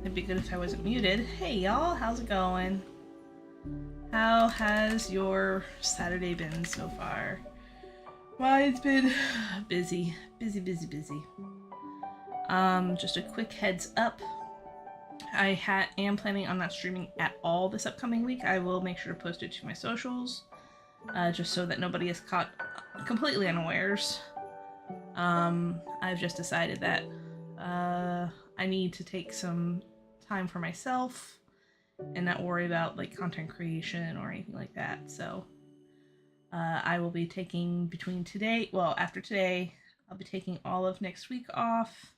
It'd be good if I wasn't muted. Hey y'all, how's it going? How has your Saturday been so far? Mine's been busy. Just a quick heads up. I am planning on not streaming at all this upcoming week. I will make sure to post it to my socials, just so that nobody is caught completely unawares. I've just decided that I need to take some time for myself and not worry about like content creation or anything like that. So I will be taking after today, I'll be taking all of next week off,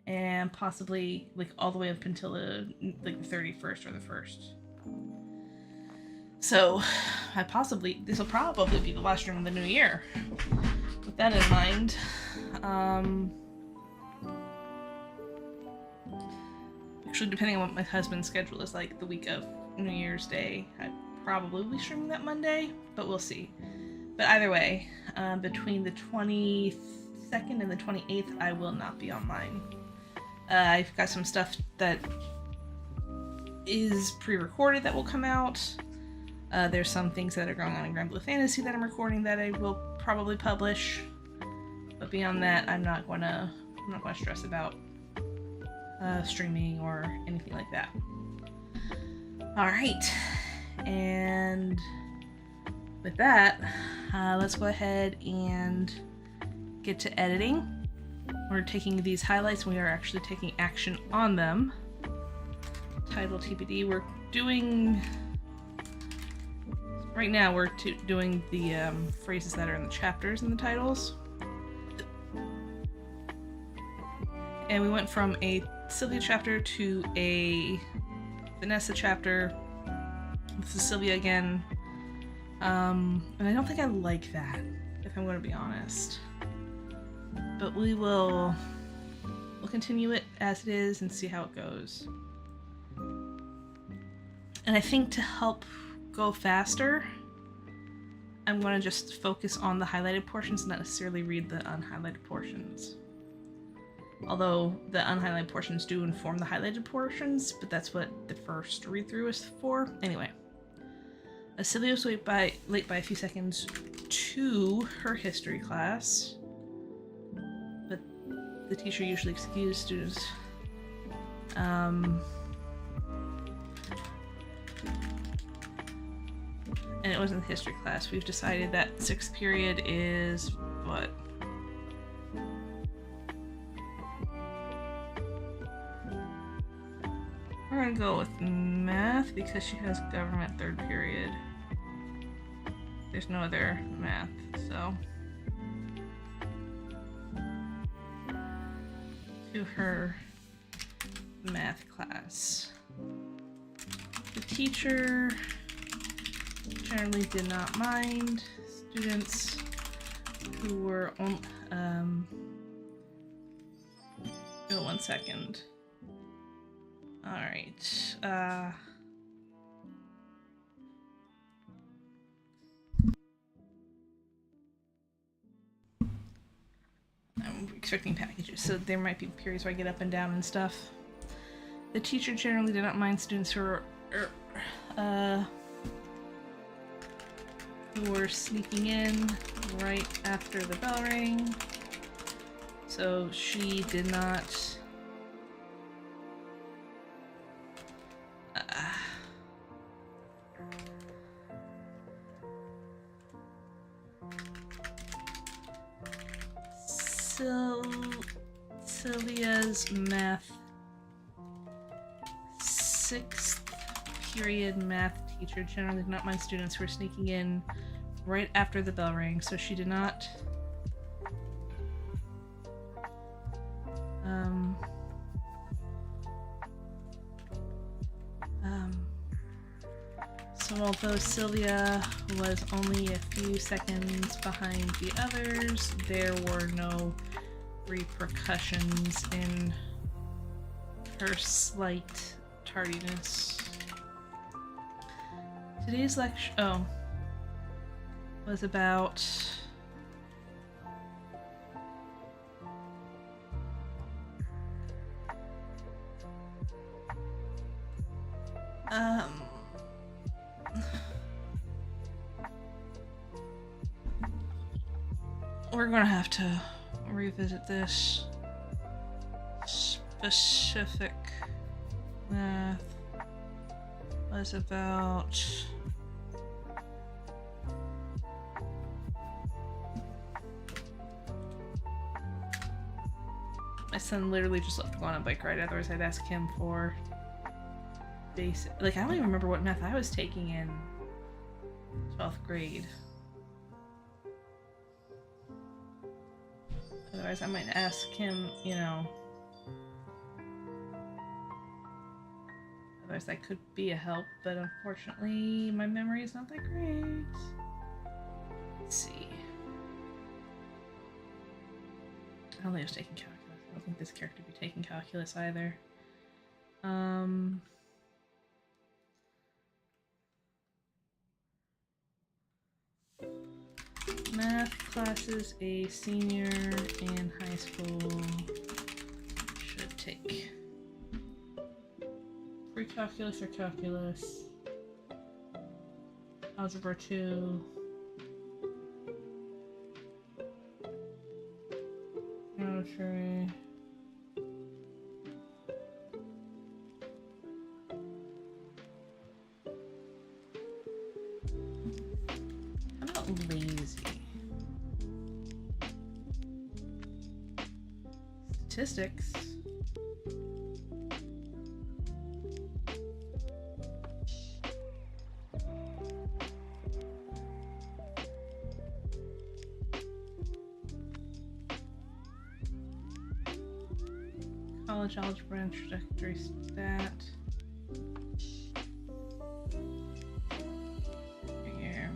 and possibly like all the way up until the 31st or the 1st. So this will probably be the last stream of the new year. With that in mind, Actually, depending on what my husband's schedule is like the week of New Year's Day, I probably will be streaming that Monday, but we'll see. But either way, between the 22nd and the 28th, I will not be online. I've got some stuff that is pre-recorded that will come out. There's some things that are going on in Grand Blue Fantasy that I'm recording that I will probably publish. But beyond that, I'm not gonna stress about streaming or anything like that. All right, and with that, let's go ahead and get to editing. We're taking these highlights. We are actually taking action on them. Title TBD. We're doing right now. We're doing the phrases that are in the chapters in the titles. And we went from a Sylvia chapter to a Vanessa chapter. This is Sylvia again. And I don't think I like that, if I'm going to be honest. But we'll continue it as it is and see how it goes. And I think to help go faster, I'm going to just focus on the highlighted portions, not necessarily read the unhighlighted portions. Although the unhighlighted portions do inform the highlighted portions, but that's what the first read-through is for. Anyway, Sylvia was late by a few seconds to her history class, but the teacher usually excused students. And it wasn't the history class. We've decided that 6th period is what? We're gonna go with math because she has government 3rd period. There's no other math, so. To her math class. The teacher generally did not mind students who were on, oh, 1 second. Alright, I'm expecting packages, so there might be periods where I get up and down and stuff. The teacher generally did not mind students who were sneaking in right after the bell rang. So she did not Sylvia's math 6th period math teacher generally did not mind students who were sneaking in right after the bell rang, so she did not so although Sylvia was only a few seconds behind the others, there were no repercussions in her slight tardiness. Today's lecture, was about we're gonna have to revisit this. Specific math was about my son literally just left to go on a bike ride, otherwise I'd ask him for basic, like I don't even remember what math I was taking in 12th grade. Otherwise I might ask him, you know. Otherwise that could be a help, but unfortunately my memory is not that great. Let's see. I don't think I was taking calculus. I don't think this character would be taking calculus either. Math classes a senior in high school should take. Pre-calculus or calculus. Algebra 2. Geometry. How about lazy? Statistics. College algebra, introductory stat. Here,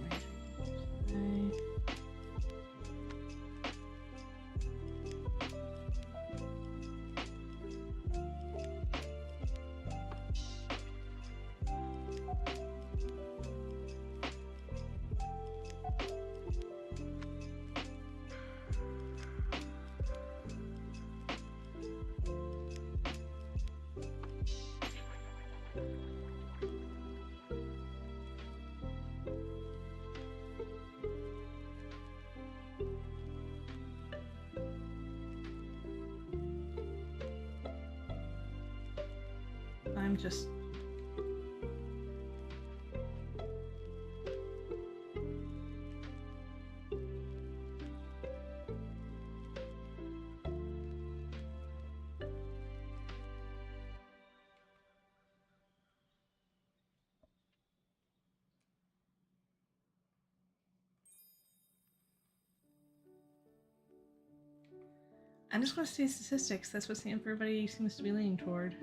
I'm just going to say statistics. That's what everybody seems to be leaning toward.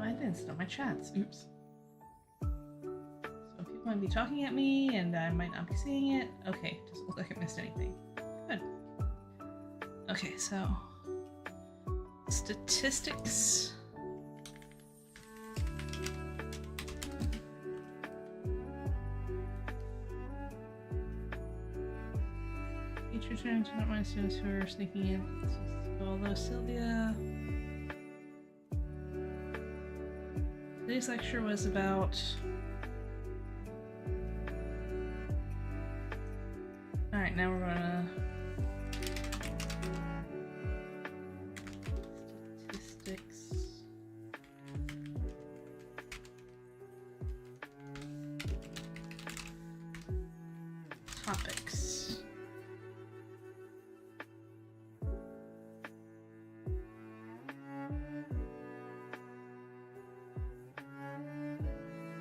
I didn't stop my chats. Oops. So people might be talking at me and I might not be seeing it. Okay, doesn't look like I missed anything. Good. Okay, so statistics. Teacher turns to not my students who are sneaking in. So, although Sylvia. Today's lecture was about alright, now we're gonna statistics. Topics.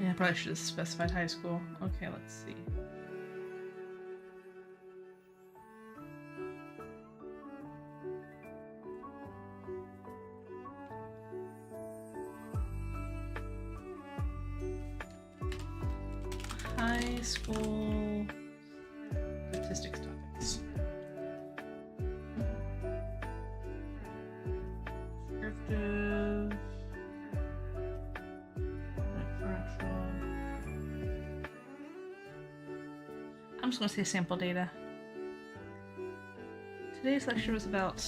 Yeah, I probably should have specified high school. Okay, let's see. High school statistics topics. Descriptive. Differential. I'm just going to say sample data. Today's lecture was about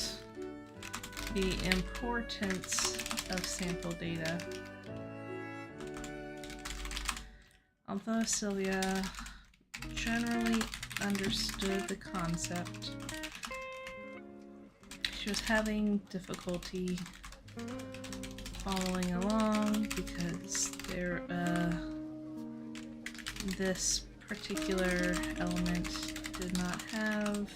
the importance of sample data. Although Sylvia generally understood the concept, she was having difficulty following along because this particular element did not have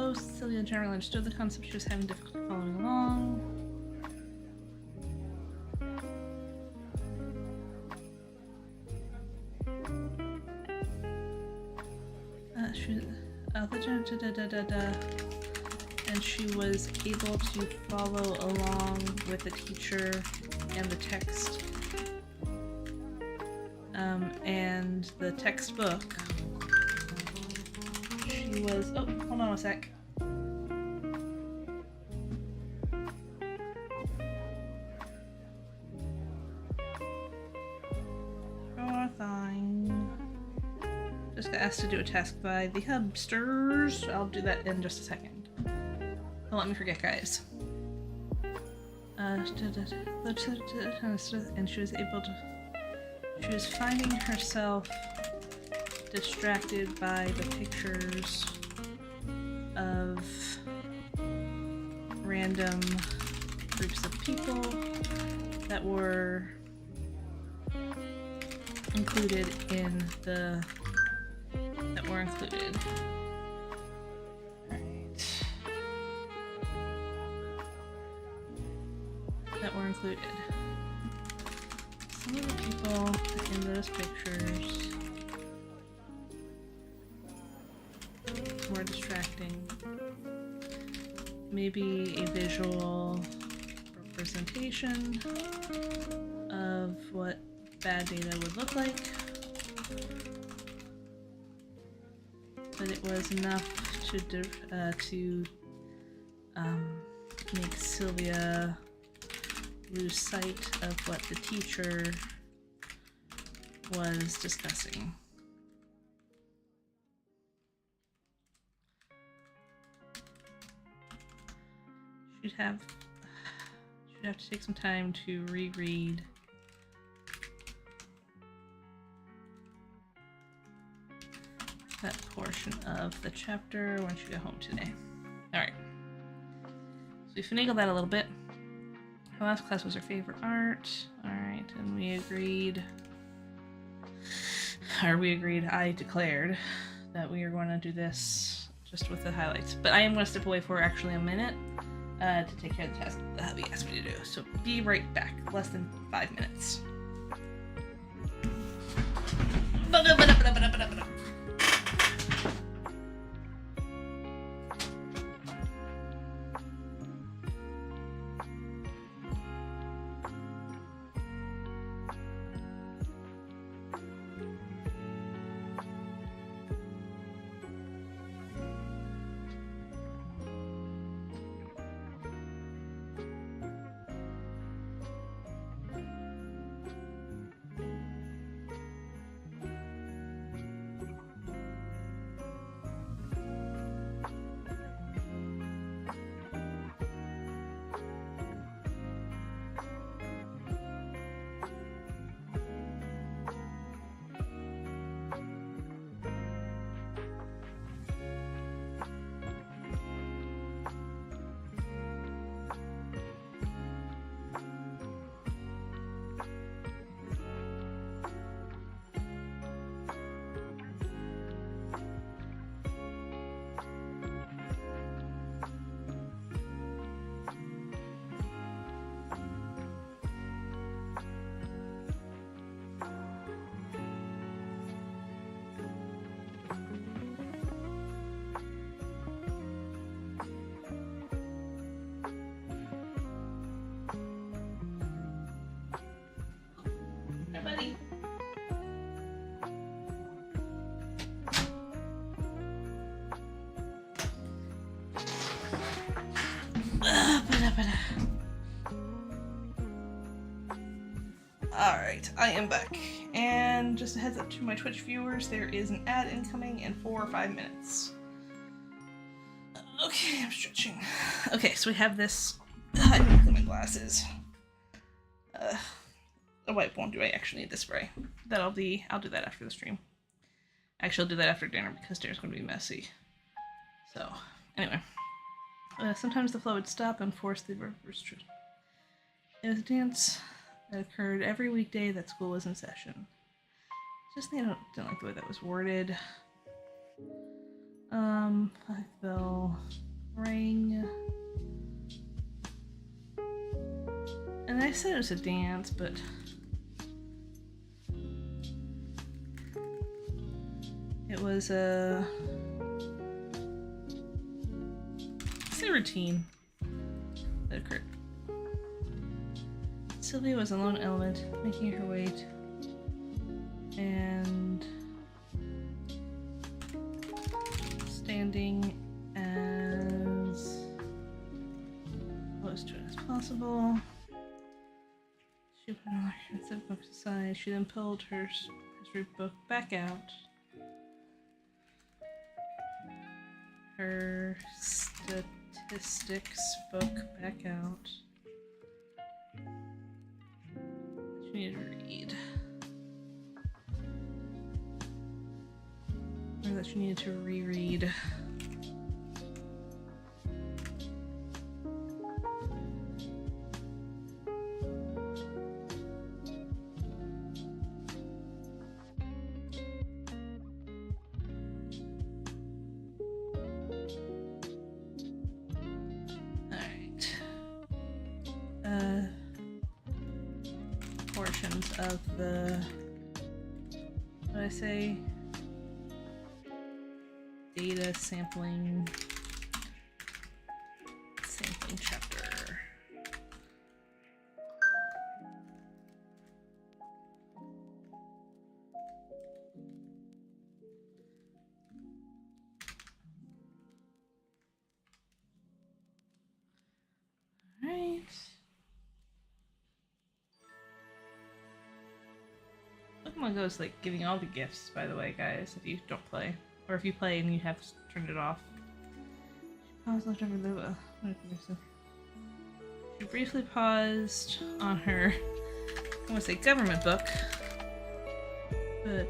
although Celia generally understood the concept, she was having difficulty following along. and she was able to follow along with the teacher and the text and the textbook. She was, oh, hold on a sec. Just got asked to do a task by the Hubsters. I'll do that in just a second. Don't let me forget, guys. And she was able to. She was finding herself distracted by the pictures of random groups of people that were included in the. Were included. Alright. That were included. Some of the people in those pictures were distracting. Maybe a visual representation of what bad data would look like. But it was enough to make Sylvia lose sight of what the teacher was discussing. She'd have to take some time to reread that portion of the chapter when she got home today. Alright. So we finagled that a little bit. Her last class was her favorite art. Alright, and we agreed, I declared that we are going to do this just with the highlights. But I am going to step away for actually a minute to take care of the task the hubby asked me to do. So be right back. Less than 5 minutes. Alright, I am back. And just a heads up to my Twitch viewers, there is an ad incoming in 4 or 5 minutes. Okay, I'm stretching. Okay, so we have this. I need to clean my glasses. The wipe won't do. I actually need the spray. I'll do that after the stream. Actually, I'll do that after dinner because dinner's going to be messy. So, anyway. Sometimes the flow would stop and force the restriction. It was a dance that occurred every weekday that school was in session. Just didn't like the way that was worded. I fell, rang. And I said it was a dance, but it was a daily routine that occurred. Sylvia was a lone element, making her way and standing as close to it as possible. She put her expensive books aside. She then pulled her history book back out. Her statistics book back out. She needed to read. Or that she needed to reread. Portions of the, what did I say? Data sampling chapter. All right. Pokemon Go is like giving all the gifts, by the way, guys, if you don't play. Or if you play and you have turned it off. She paused left over the She briefly paused on her, I want to say government book, but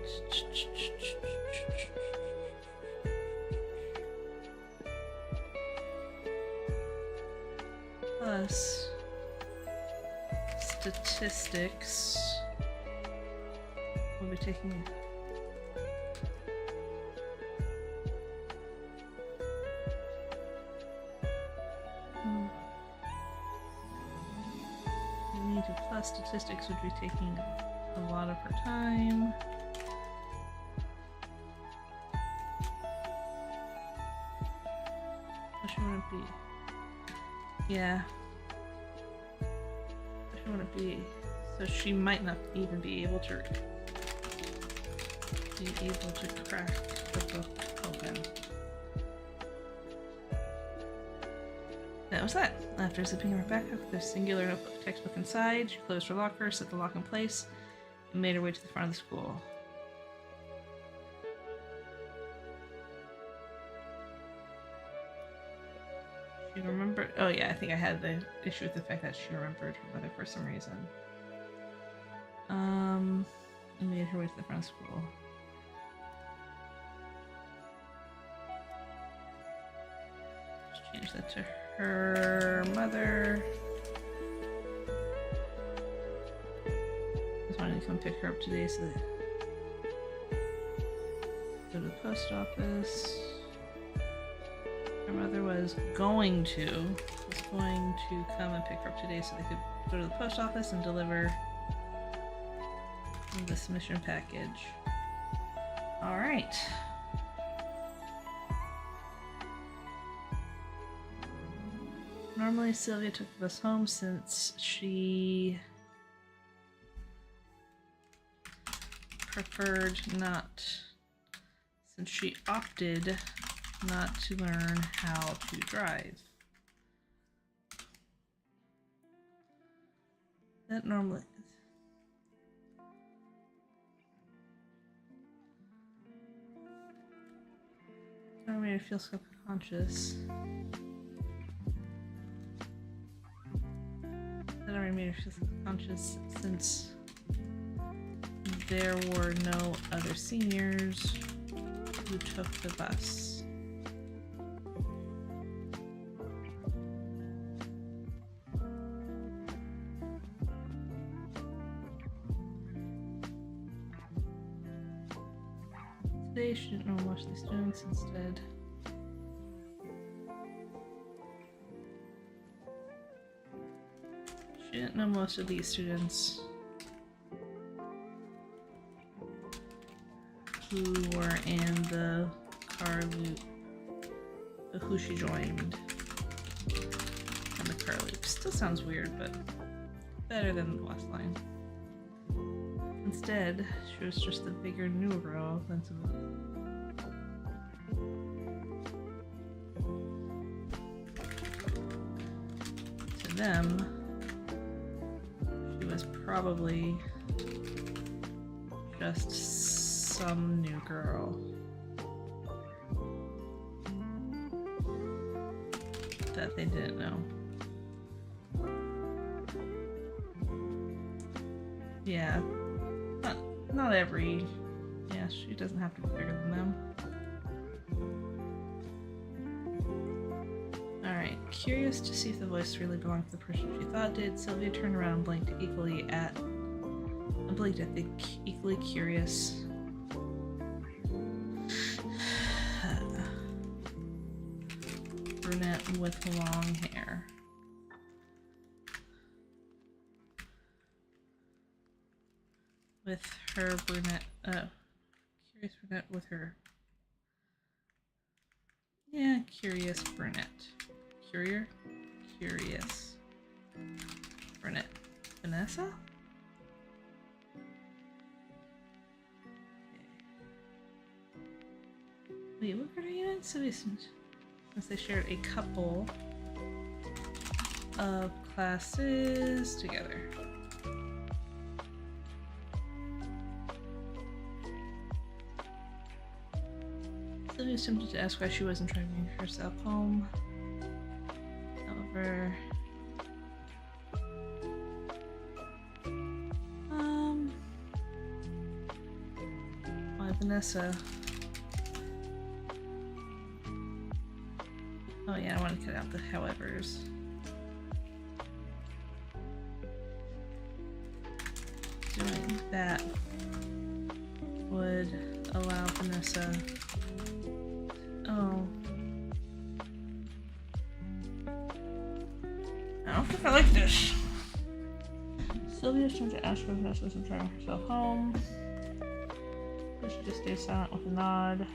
plus statistics. We'll be taking plus statistics would be taking a lot of her time. She wouldn't be. Yeah. She wouldn't be. So she might not even be able to crack the book open. That was that. After zipping her backpack with the singular notebook textbook inside, she closed her locker, set the lock in place, and made her way to the front of the school. She remembered. Oh yeah, I think I had the issue with the fact that she remembered her mother for some reason. And made her way to the front of the school. Just change that to her mother. Just wanted to come pick her up today so that go to the post office. Her mother was going to come and pick her up today so they could go to the post office and deliver the submission package. Alright. Normally Sylvia took the bus home since she opted not to learn how to drive. That normally made her feel self-conscious. That already made her feel self-conscious since there were no other seniors who took the bus. Today she didn't know most of the students instead. She didn't know most of these students who were in the car loop, who she joined. the car loop. Still sounds weird, but better than the last line. Instead, she was just a bigger, newer girl than some. To them, she was probably just some new girl that they didn't know. Yeah, not every. Yeah, she doesn't have to be bigger than them. Alright, curious to see if the voice really belonged to the person she thought did, Sylvia turned around and blinked I think, equally curious. Brunette with long hair. With her brunette, curious brunette with her. Yeah, curious brunette. Curious brunette. Vanessa? Wait, what grade are you in? So since they shared a couple of classes together. Sylvia was tempted to ask why she wasn't driving herself home. However, why Vanessa? Oh yeah, I want to cut out the howevers. Doing that would allow Vanessa. Oh. I don't think I like this. Sylvia's trying to ask her if Vanessa wasn't driving herself home. But she just stays silent with a nod.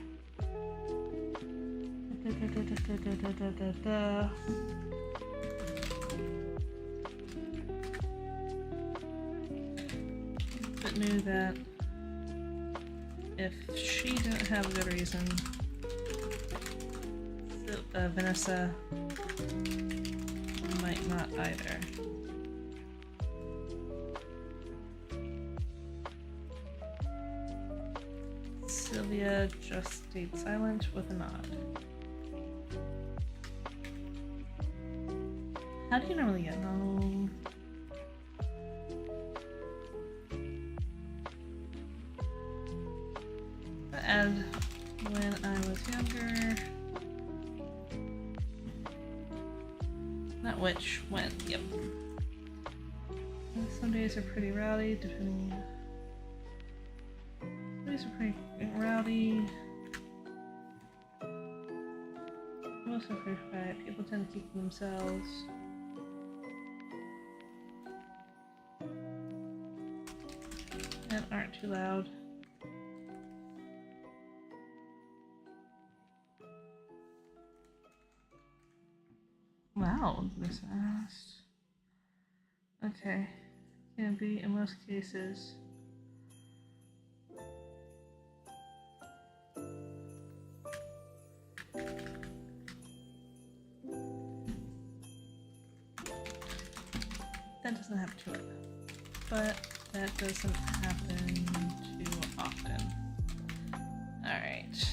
But knew that if she didn't have a good reason, Vanessa might not either. Sylvia just stayed silent with a nod. How do you normally get home? And when I was younger, not which, when, yep. Some days are pretty rowdy, depending. Some days are pretty rowdy. Most are pretty quiet. People tend to keep to themselves. And aren't too loud. Wow, this fast. Okay. Can be in most cases. That doesn't happen too often. But that doesn't happen too often. Alright.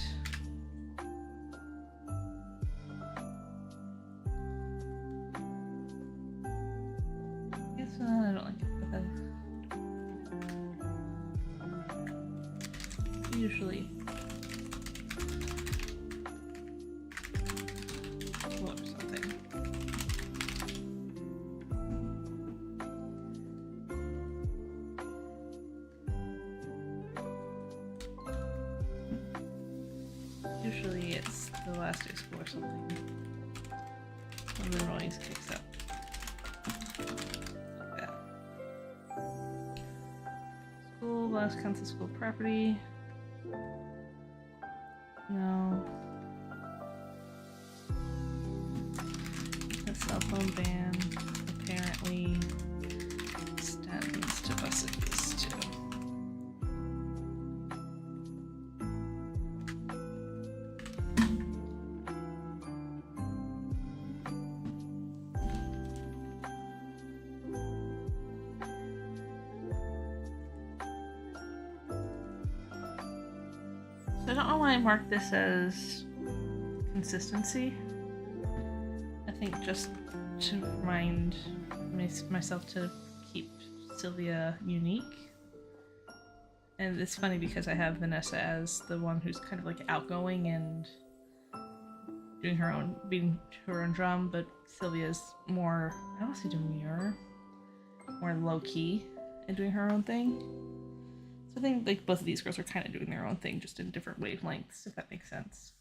I don't like it, but then usually or something. Usually it's the last day of school or something when the noise kicks up. Last counts as school property. No. That cell phone ban apparently extends to buses too. So I don't know why I marked this as consistency. I think just to remind myself to keep Sylvia unique. And it's funny because I have Vanessa as the one who's kind of like outgoing and doing her own, beating her own drum, but Sylvia's more, I don't want to say demure, more low-key and doing her own thing. So I think like both of these girls are kind of doing their own thing, just in different wavelengths, if that makes sense.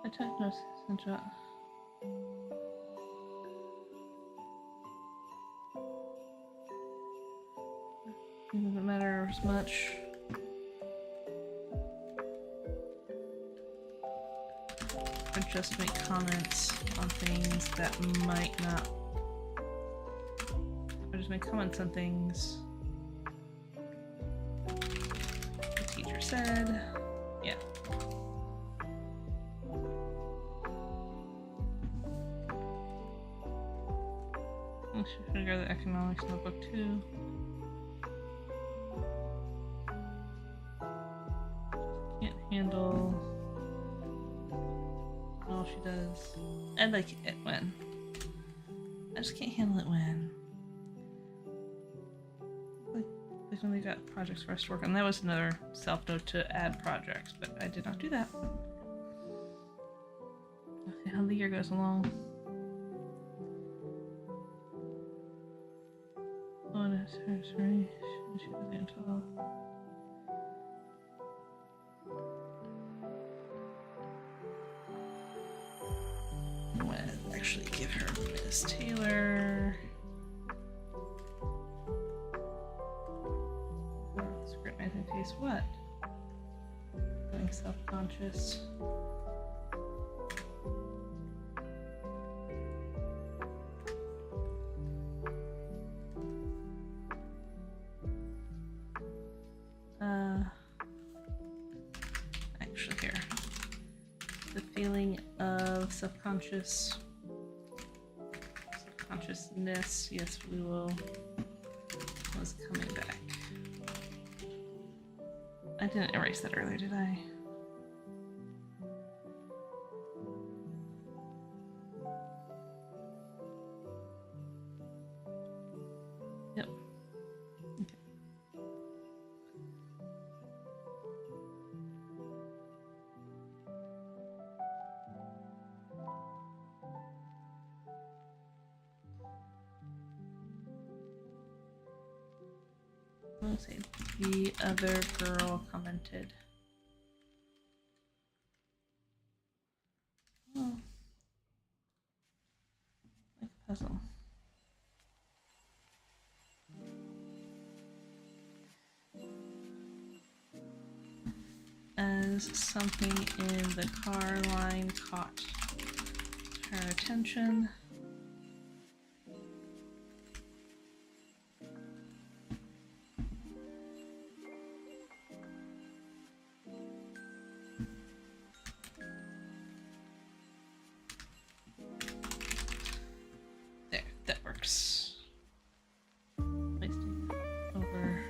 I took notes. It doesn't matter as much. Or just make comments on things that might not. Or just make comments on things the teacher said. Yeah. I should figure out the economics notebook too. Can't handle. Oh, she does. I like it when. I just can't handle it when. Like when they got projects for us to work on. That was another self-note to add projects, but I did not do that. Let's see how the year goes along. Oh, that's her, sorry. She was in 12. I'm gonna actually give her Miss Taylor. Scrutinizing face, what? Feeling self-conscious. Actually here. The feeling of self-consciousness, yes, we will, was coming back. I didn't erase that earlier, did I? Yep. Okay. Let's see. The other girl commented. Oh. Like a puzzle. As something in the car line caught her attention. There, that works. Wasting over.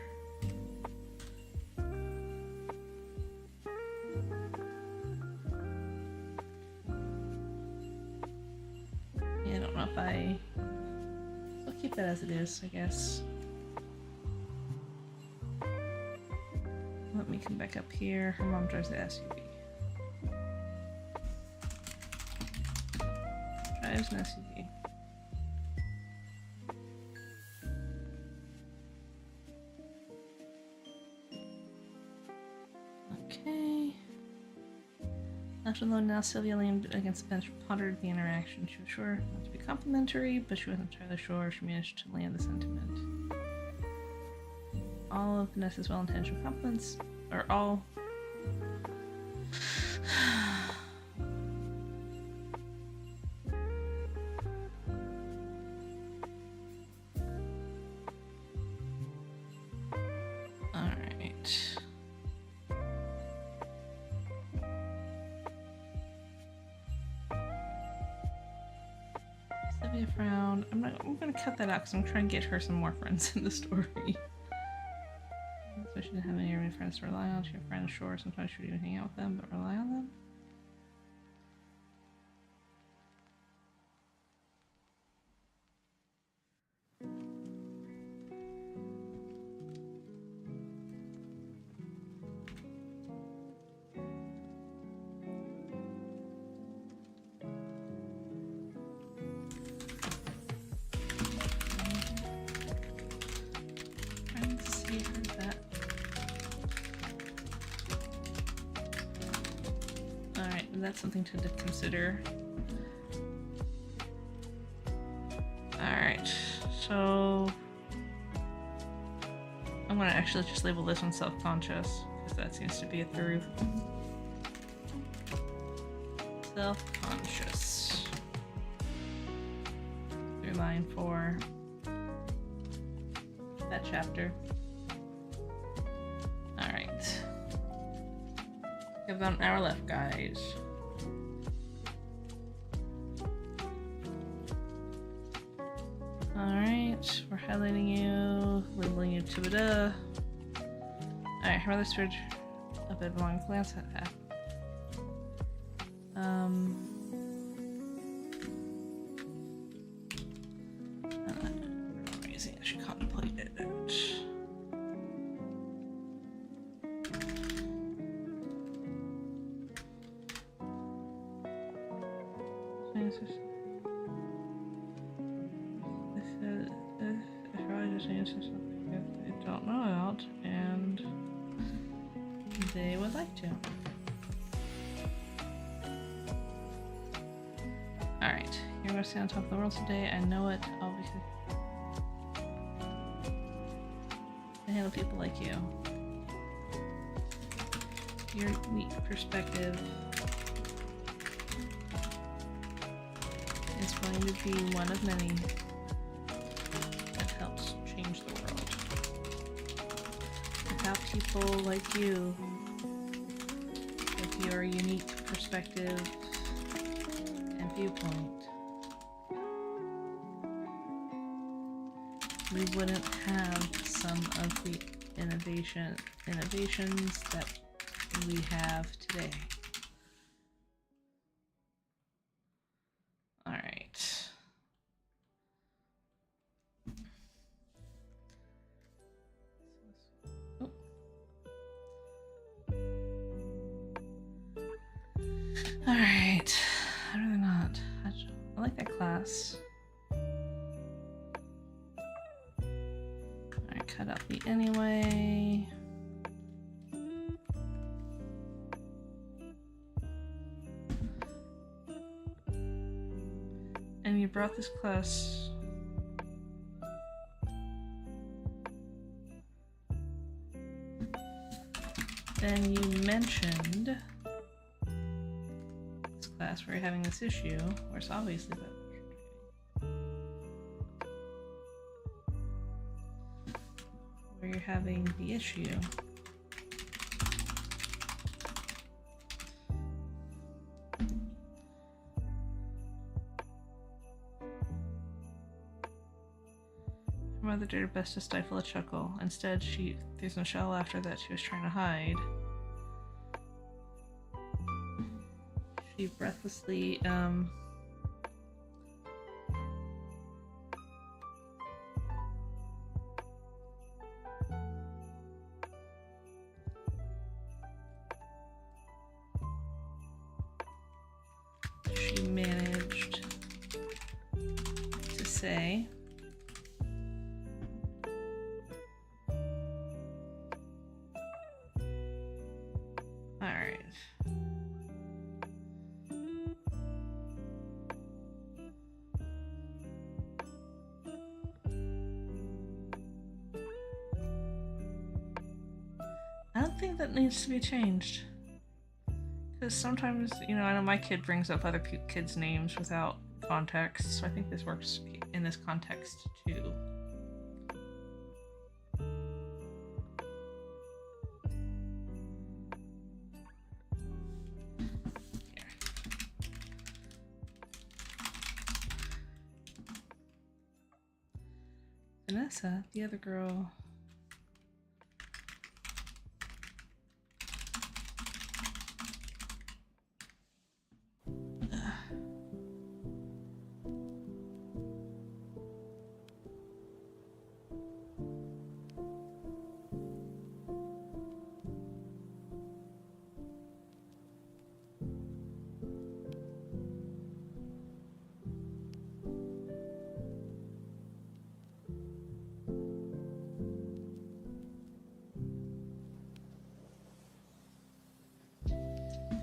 Yeah, I don't know if I'll keep that as it is, I guess. Let me come back up here. Her mom drives the SUV. Drives an SUV. Okay. Left alone now, Sylvia leaned against the bench and pondered the interaction. She was sure not to be complimentary, but she wasn't entirely sure she managed to land the sentiment. All of Vanessa's well-intentioned compliments are all... Alright. Sylvia frowned. I'm gonna cut that out because I'm trying to get her some more friends in the story. So she didn't have any real friends to rely on. She had friends, sure, sometimes she would even hang out with them, but rely on them? Trying to see her that. Alright, that's something to consider. Alright, so I'm gonna actually just label this one self-conscious, because that seems to be a through. Self-conscious. Through line 4. That chapter. Alright. We have about an hour left, guys. Alright, we're highlighting you, labeling you Tubada. Alright, her mother stood a bit long glance at that. Amazing, she contemplated it. Something that they don't know about, and they would like to. Alright, you're gonna stay on top of the world today. I know it, obviously. I handle people like you. Your unique perspective is going to be one of many that helps change the world. Without people like you, with your unique perspective and viewpoint, we wouldn't have some of the innovations that we have today. All right. Oh. All right. I'd rather not. I like that class. All right, cut out the anyway. And you brought this class then you mentioned this class where you're having this issue, where it's obviously where you're having the issue. Her mother did her best to stifle a chuckle. Instead, she threw some shallow laughter that she was trying to hide. She breathlessly, she managed to say, alright. think that needs to be changed. Because sometimes, you know, I know my kid brings up other kids' names without context, so I think this works in this context too. Here. Vanessa, the other girl.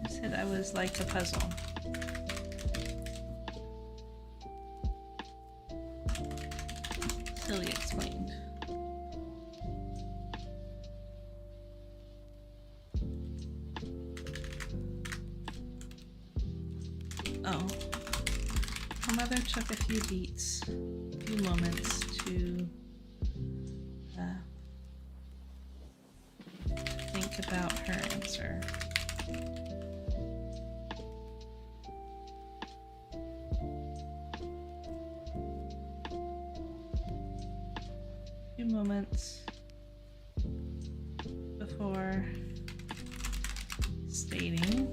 Said I was like a puzzle. Silly explained. Oh. Her mother took a few beats, a few moments to think about her answer. Moments before stating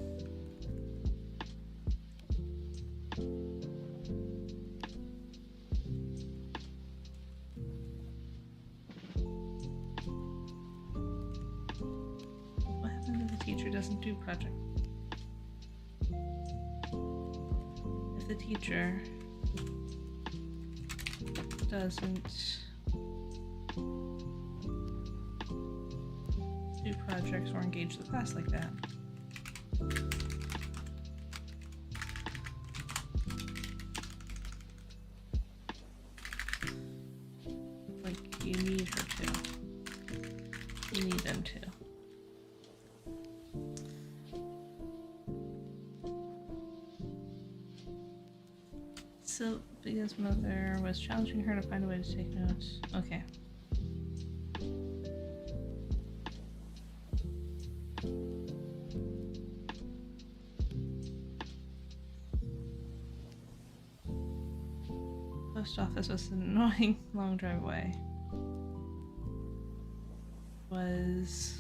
what happens if the teacher doesn't do project? If the teacher doesn't do projects or engage the class like that. Like, you need her to. You need them to. Sylvia's mother was challenging her to find a way to take notes. Okay. Post office was an annoying long drive away. Was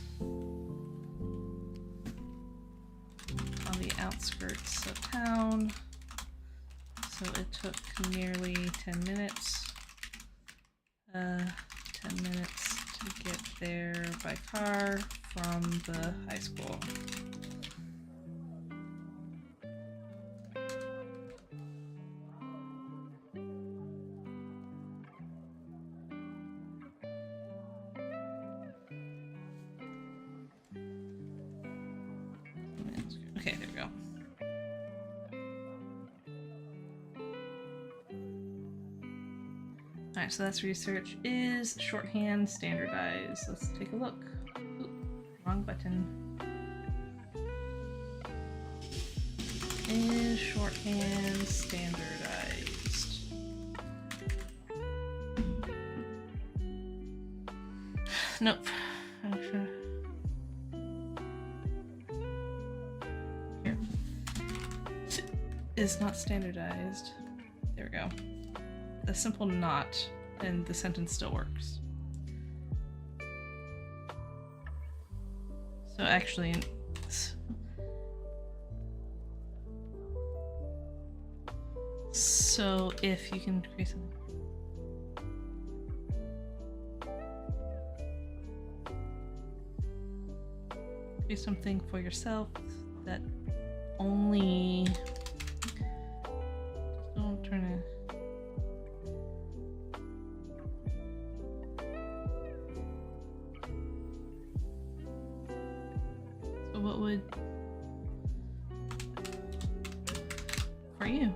on the outskirts of town, so it took nearly 10 minutes. 10 minutes to get there by car from the high school. Okay, there we go. Alright, so that's research. Is shorthand standardized? Let's take a look. Ooh, wrong button. Is shorthand standardized? Nope. Here. Is not standardized. There we go. A simple not, and the sentence still works. So actually, so if you can create something. Create something for yourself that only don't turn it. So what would for you?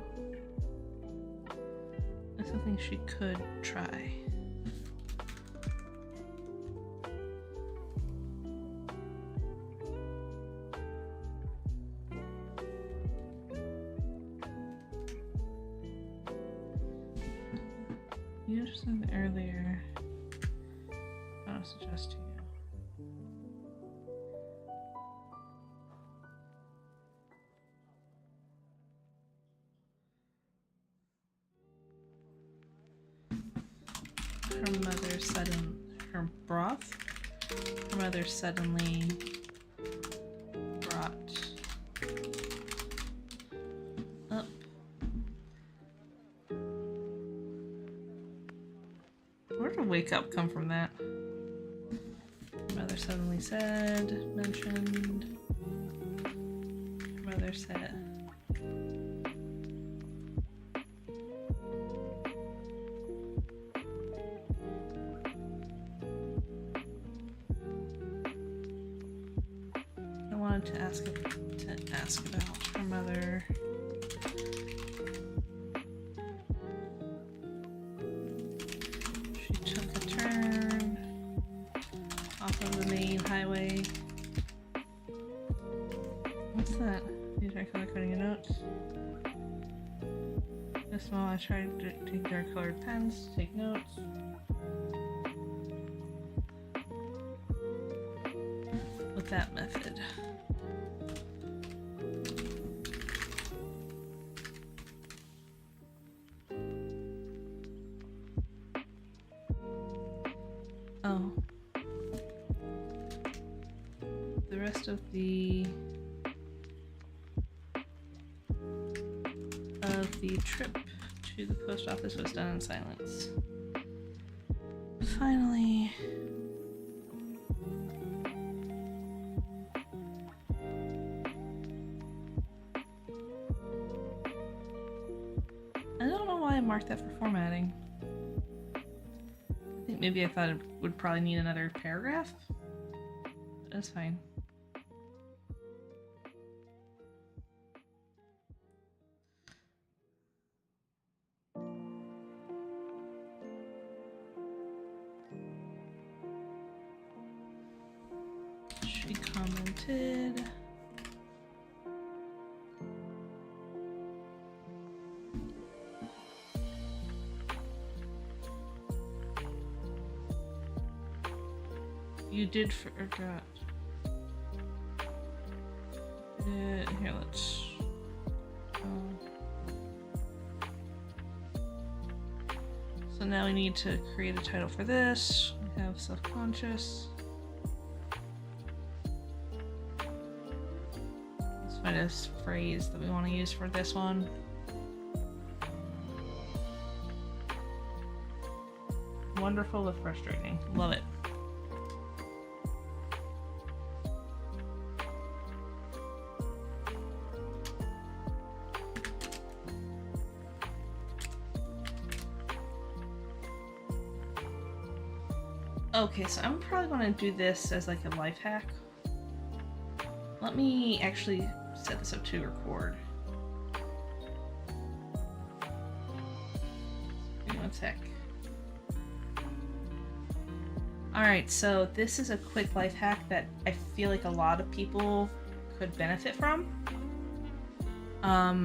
That's something she could try. You just said earlier. I'll suggest to you. Her mother suddenly brought up where did wake up come from that? Her mother suddenly mentioned. Her mother said. To ask about her mother. She took a turn off of the main highway. What's that? These are color coding your notes. This while I tried to take dark colored pens to take notes. With that method. Oh. The rest of the trip to the post office was done in silence. Finally. I don't know why I marked that for formatting. I think maybe I thought it would probably need another paragraph. That's fine. She commented. You did forgot. Here, let's. So now we need to create a title for this. We have self-conscious. Let's find a phrase that we want to use for this one. Wonderful but frustrating. Love it. Okay, so I'm probably going to do this as like a life hack. Let me actually set this up to record. Give me one sec. Alright, so this is a quick life hack that I feel like a lot of people could benefit from.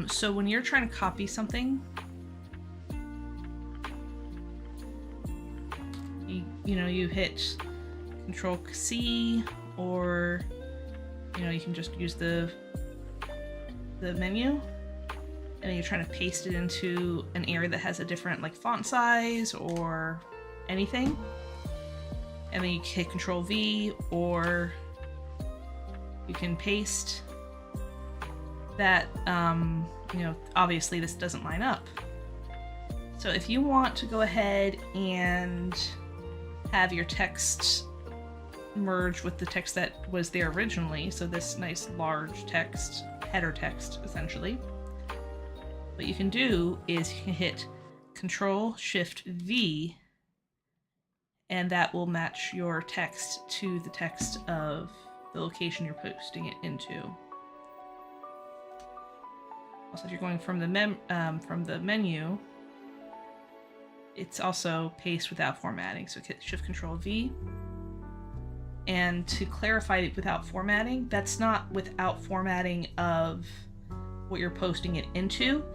So when you're trying to copy something, you hit Control C, or you can just use the menu, and then you're trying to paste it into an area that has a different like font size or anything, and then you hit Control V, or you can paste that. Obviously this doesn't line up. So if you want to go ahead and have your text merge with the text that was there originally, so this nice large text, header text essentially, what you can do is you can hit Control-Shift-V, and that will match your text to the text of the location you're posting it into. Also, if you're going from the menu, it's also paste without formatting, so hit Shift-Control-V. And to clarify it without formatting, that's not without formatting of what you're posting it into,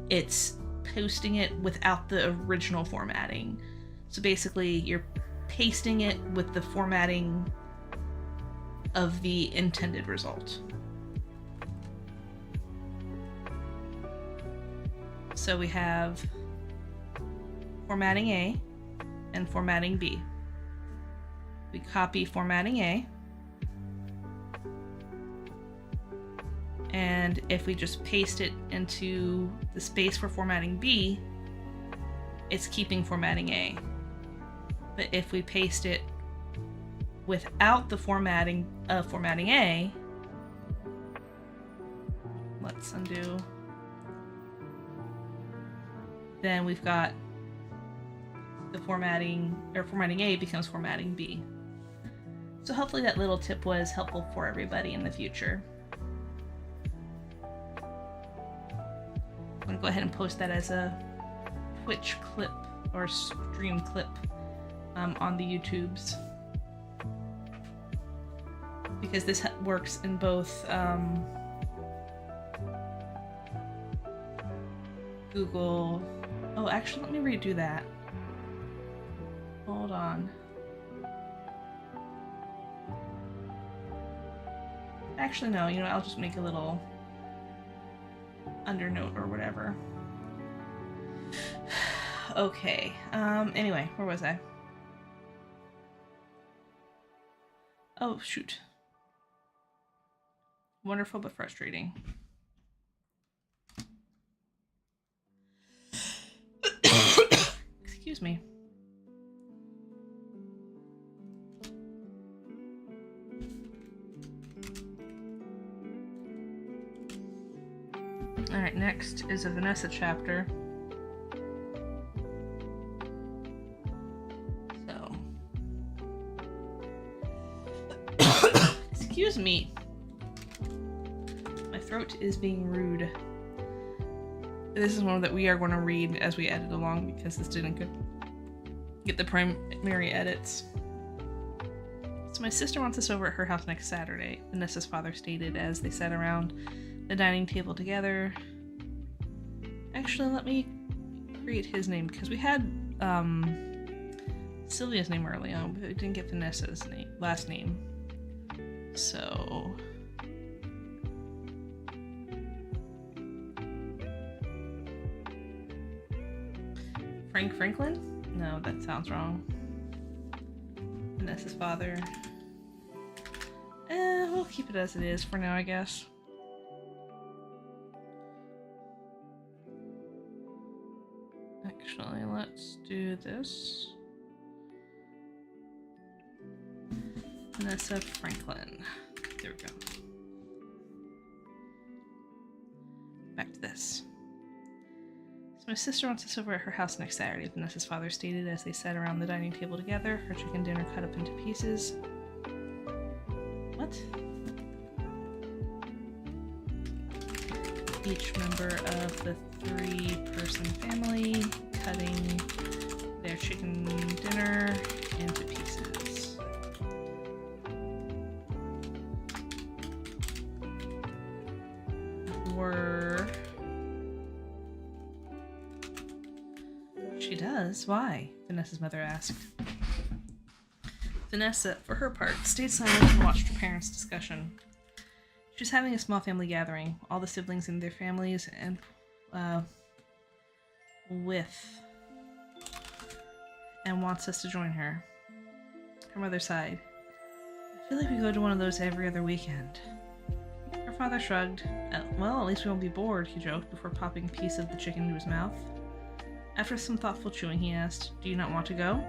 it's posting it without the original formatting. So basically, you're pasting it with the formatting of the intended result. So we have formatting A and formatting B. We copy formatting A, and if we just paste it into the space for formatting B, it's keeping formatting A. But if we paste it without the formatting of formatting A, let's undo, then we've got the formatting, or formatting A becomes formatting B. So hopefully that little tip was helpful for everybody in the future. I'm going to go ahead and post that as a Twitch clip or stream clip on the YouTubes. Because this works in both Google. Oh, actually, let me redo that. Hold on. Actually, no, you know, I'll just make a little undernote or whatever. Okay, anyway, where was I? Oh, shoot. Wonderful but frustrating. Excuse me. Alright, next is a Vanessa chapter. So. Excuse me. My throat is being rude. This is one that we are going to read as we edit along because this didn't get the primary edits. So my sister wants us over at her house next Saturday, Vanessa's father stated as they sat around the dining table together. Actually, let me create his name because we had Sylvia's name early on, but we didn't get Vanessa's last name. So Franklin? No, that sounds wrong. Vanessa's father. We'll keep it as it is for now, I guess. Actually, let's do this. Vanessa Franklin. There we go. Back to this. So my sister wants us over at her house next Saturday, Vanessa's father stated as they sat around the dining table together, her chicken dinner cut up into pieces. What? Each member of the three-person family cutting their chicken dinner into pieces. She does? Why? Vanessa's mother asked. Vanessa, for her part, stayed silent and watched her parents' discussion. She was having a small family gathering, all the siblings and their families, and wants us to join her. Her mother sighed. I feel like we go to one of those every other weekend. Her father shrugged. Well, at least we won't be bored, he joked, before popping a piece of the chicken into his mouth. After some thoughtful chewing, he asked, "Do you not want to go?"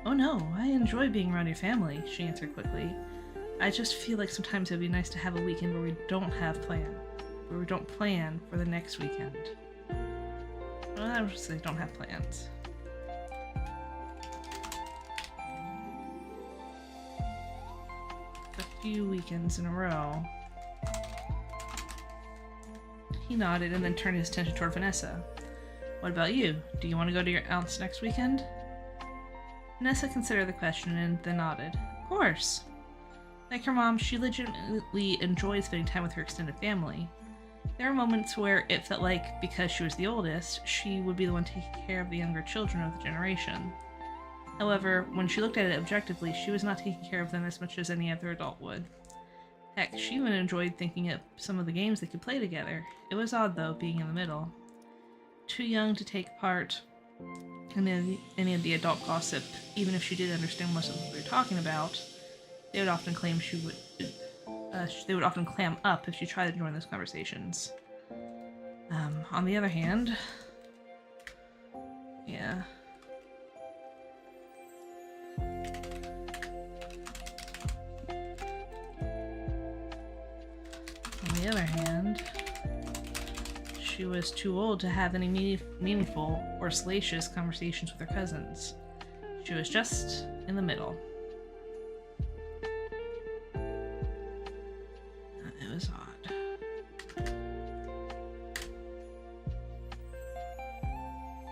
"Oh no, I enjoy being around your family," she answered quickly. "I just feel like sometimes it'd be nice to have a weekend where we don't plan for the next weekend." Well, I would just say don't have plans. A few weekends in a row. He nodded and then turned his attention toward Vanessa. "What about you? Do you want to go to your aunt's next weekend?" Vanessa considered the question and then nodded. "Of course." Like her mom, she legitimately enjoys spending time with her extended family. There were moments where it felt like, because she was the oldest, she would be the one taking care of the younger children of the generation. However, when she looked at it objectively, she was not taking care of them as much as any other adult would. Heck, she even enjoyed thinking of some of the games they could play together. It was odd, though, being in the middle. Too young to take part in any of the adult gossip, even if she did understand most of what they were talking about. They would often claim they would often clam up if she tried to join those conversations. On the other hand, yeah. On the other hand, she was too old to have any meaningful or salacious conversations with her cousins. She was just in the middle. It was odd.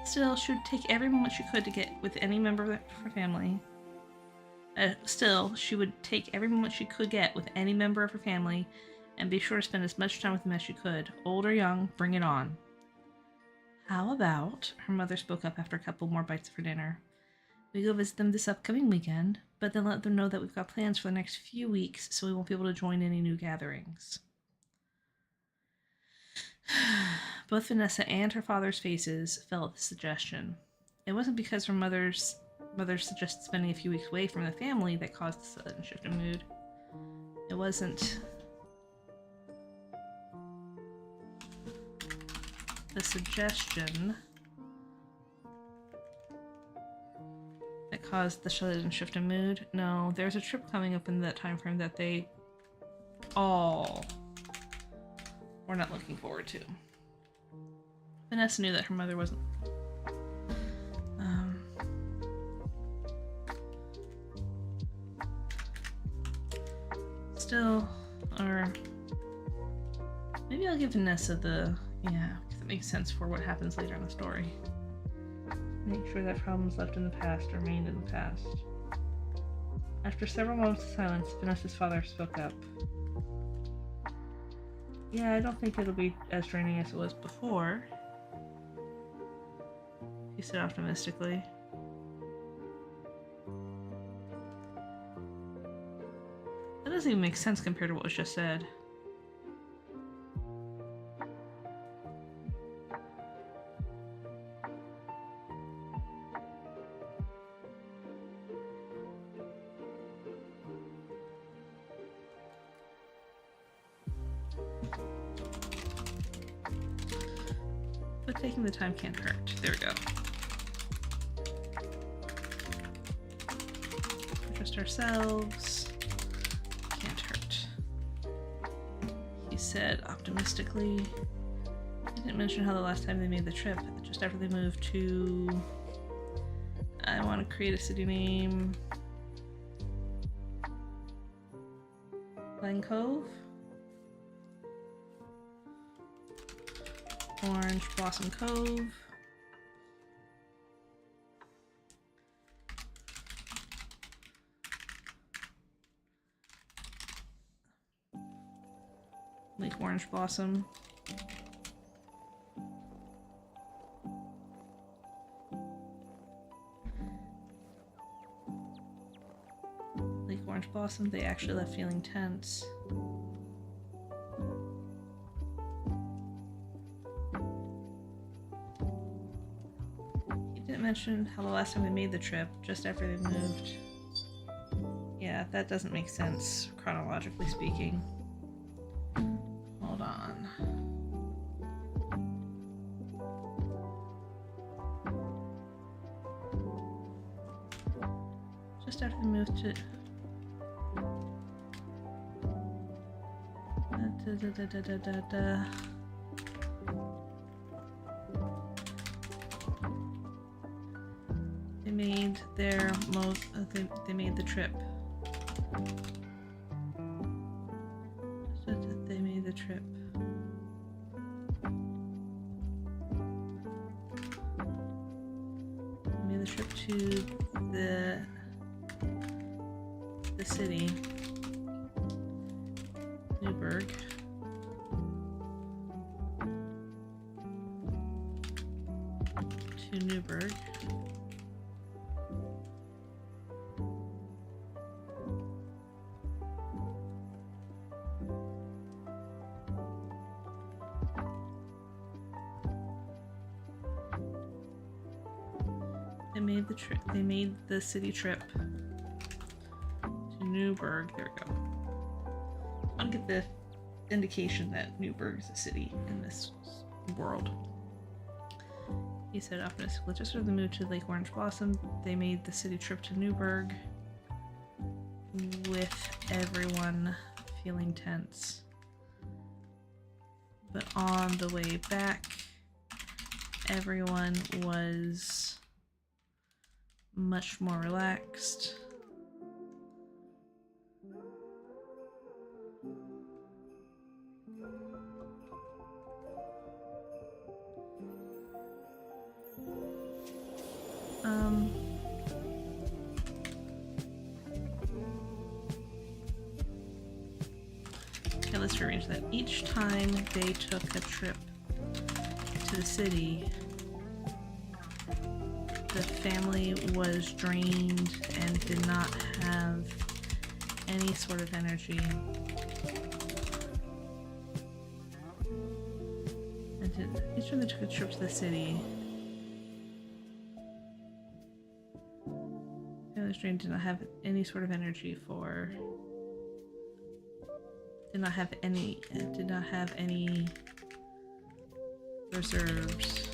Still, she would take every moment she could to get with any member of her family. She would take every moment she could get with any member of her family and be sure to spend as much time with them as she could. Old or young, bring it on. How about, her mother spoke up after a couple more bites of her dinner, we go visit them this upcoming weekend, but then let them know that we've got plans for the next few weeks, so we won't be able to join any new gatherings. Both Vanessa and her father's faces fell at the suggestion. It wasn't because her mother suggested spending a few weeks away from the family that caused the sudden shift in mood. It wasn't the suggestion that caused the sudden shift in mood. No, there's a trip coming up in that time frame that they all were not looking forward to. Vanessa knew that her mother wasn't. Still, or maybe I'll give Vanessa the, yeah, because it makes sense for what happens later in the story. Make sure that problems left in the past remained in the past. After several moments of silence, Vanessa's father spoke up. Yeah, I don't think it'll be as draining as it was before, he said optimistically. That doesn't even make sense compared to what was just said. But taking the time can't hurt. There we go. Trust ourselves. Can't hurt. He said optimistically. He didn't mention how the last time they made the trip, just after they moved to... I want to create a city name. Glen Cove? Orange Blossom Cove. Lake Orange Blossom. Lake Orange Blossom, they actually left feeling tense. Mentioned how the last time they made the trip, just after they moved. Yeah, that doesn't make sense, chronologically speaking. Hold on. Just after they moved to... They made their they made the trip. They made the trip. They made the trip to the city, Newburgh. to Newburgh. They made the trip. They made the city trip to Newburgh. There we go. I want to get the indication that Newburgh is a city in this world. He said optimistically, just after the move to Lake Orange Blossom, they made the city trip to Newburgh with everyone feeling tense. But on the way back, everyone was much more relaxed. Okay, let's rearrange that. Each time they took a trip to the city, the family was drained and did not have any sort of energy. And each time they took a trip to the city, the family was drained, did not have any sort of energy for. Did not have any reserves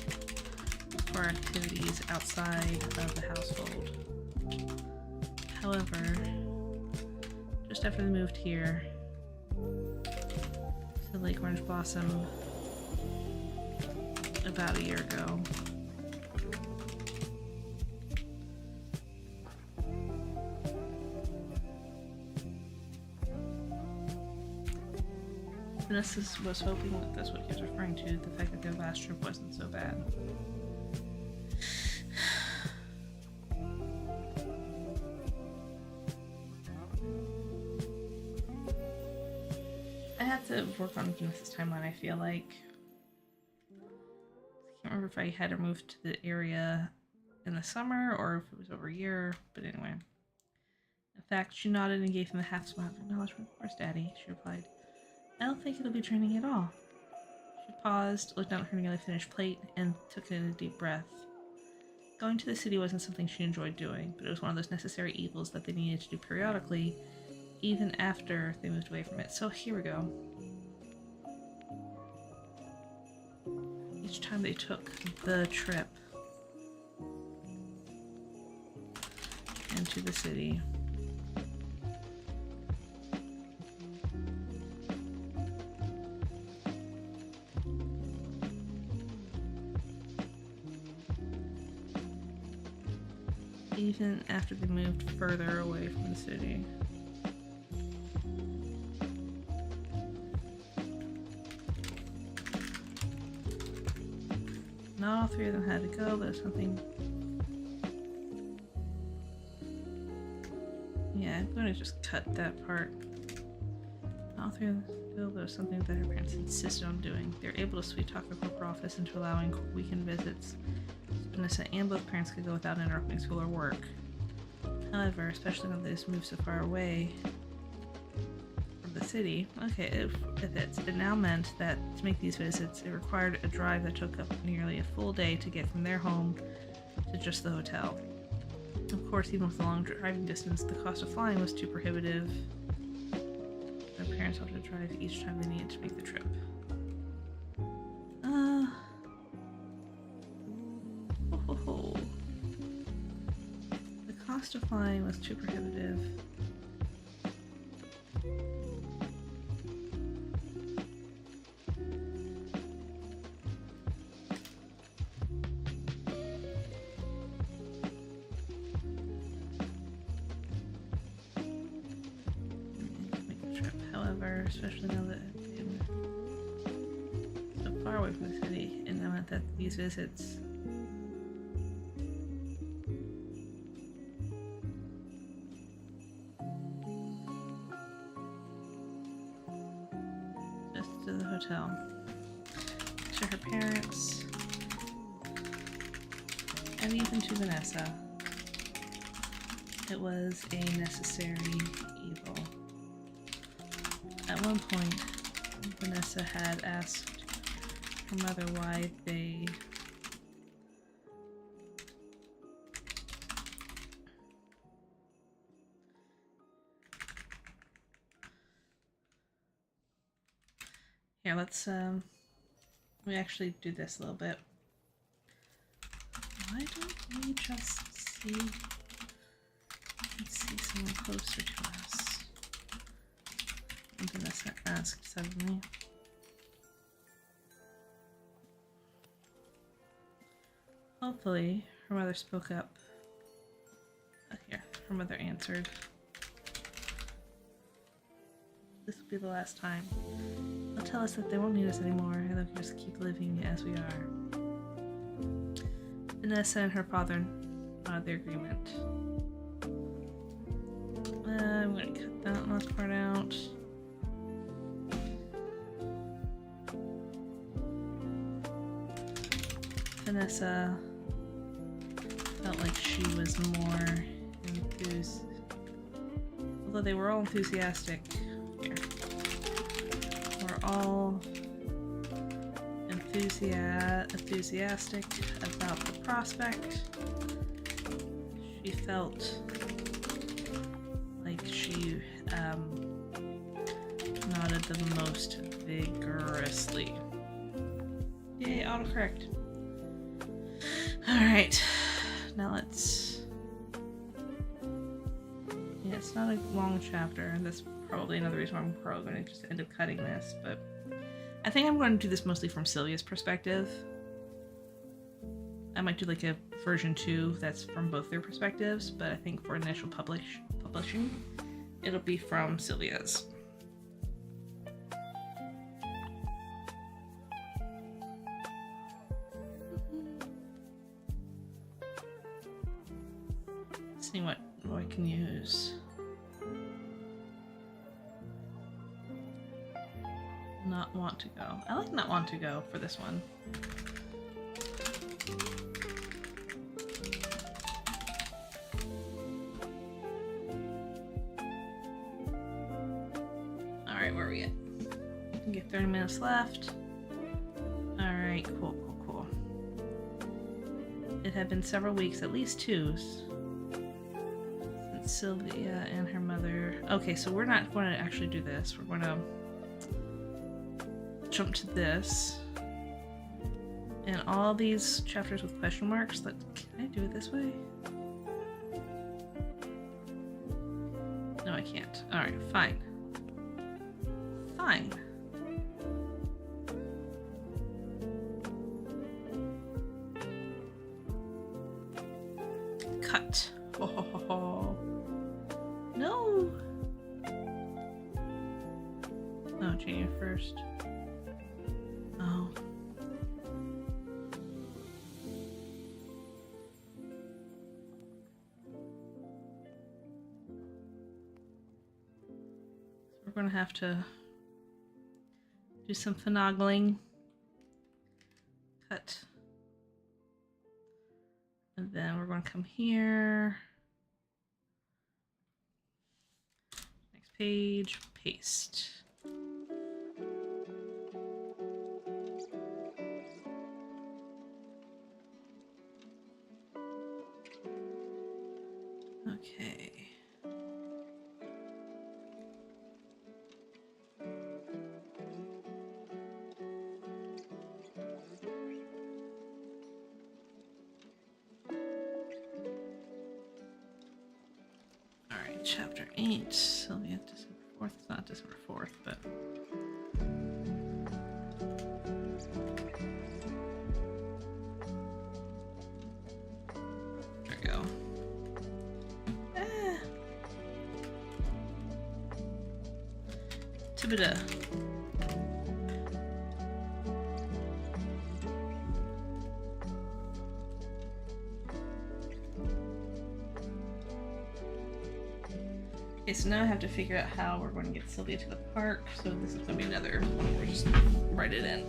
for activities outside of the household. However, just after they moved here to Lake Orange Blossom about a year ago, Vanessa was hoping that that's what he was referring to, the fact that their last trip wasn't so bad. I have to work on Vanessa's timeline, I feel like. I can't remember if I had her move to the area in the summer or if it was over a year, but anyway. In fact, she nodded and gave him a half smile of acknowledgement. Where's Daddy? She replied. I don't think it'll be draining at all. She paused, looked down at her nearly finished plate, and took in a deep breath. Going to the city wasn't something she enjoyed doing, but it was one of those necessary evils that they needed to do periodically, even after they moved away from it. So here we go. Each time they took the trip into the city, even after they moved further away from the city. Not all three of them had to go, but it's something. Yeah, I'm going to just cut that part. Not all three of them had to go, but it's something that her parents insisted on doing. They were able to sweet talk the corporate office into allowing weekend visits. Vanessa and both parents could go without interrupting school or work. However, especially when they just moved so far away from the city, okay, it now meant that to make these visits, it required a drive that took up nearly a full day to get from their home to just the hotel. Of course, even with the long driving distance, the cost of flying was too prohibitive. Their parents had to drive each time they needed to make the trip. The cost of flying was too prohibitive. Make the trip, however, especially now that it's so far away from the city, and that meant that these visits to the hotel. To her parents. And even to Vanessa, it was a necessary evil. At one point, Vanessa had asked her mother why they Here, let's we actually do this a little bit. Why don't we just see? Let's see someone closer to us. And Vanessa asked suddenly. Hopefully, her mother spoke up. Here, her mother answered. This will be the last time. They'll tell us that they won't need us anymore, and they'll just keep living as we are. Vanessa and her father nodded their agreement. I'm gonna cut that last part out. Vanessa felt like she was more enthused. Although they were all enthusiastic. Here. We're all enthusiastic about the prospect. She felt like she nodded the most vigorously. Yay, autocorrect. Alright, now let's... Yeah, it's not a long chapter, and that's probably another reason why I'm probably going to just end up cutting this, but I think I'm going to do this mostly from Sylvia's perspective. I might do like a version 2 that's from both their perspectives, but I think for initial publishing, it'll be from Sylvia's. Let's see what I can use. Not want to go. I like not want to go for this one. Alright, where are we at? We get 30 minutes left. Alright, cool. It had been several weeks, at least 2, since Sylvia and her mother... Okay, so we're not going to actually do this. We're going to jump to this. And all these chapters with question marks. Can I do it this way? No, I can't. Alright, fine. Fine. Cut. Ho ho ho ho. No! Oh, January 1st. Oh. So we're gonna have to do some finagling. Cut. And then we're going to come here. Next page, paste. Okay. Chapter 8, Sylvia, December 4th. It's not December 4th, but... There we go. Tibida. Okay, so now I have to figure out how we're going to get Sylvia to the park, so this is going to be another one where we just write it in.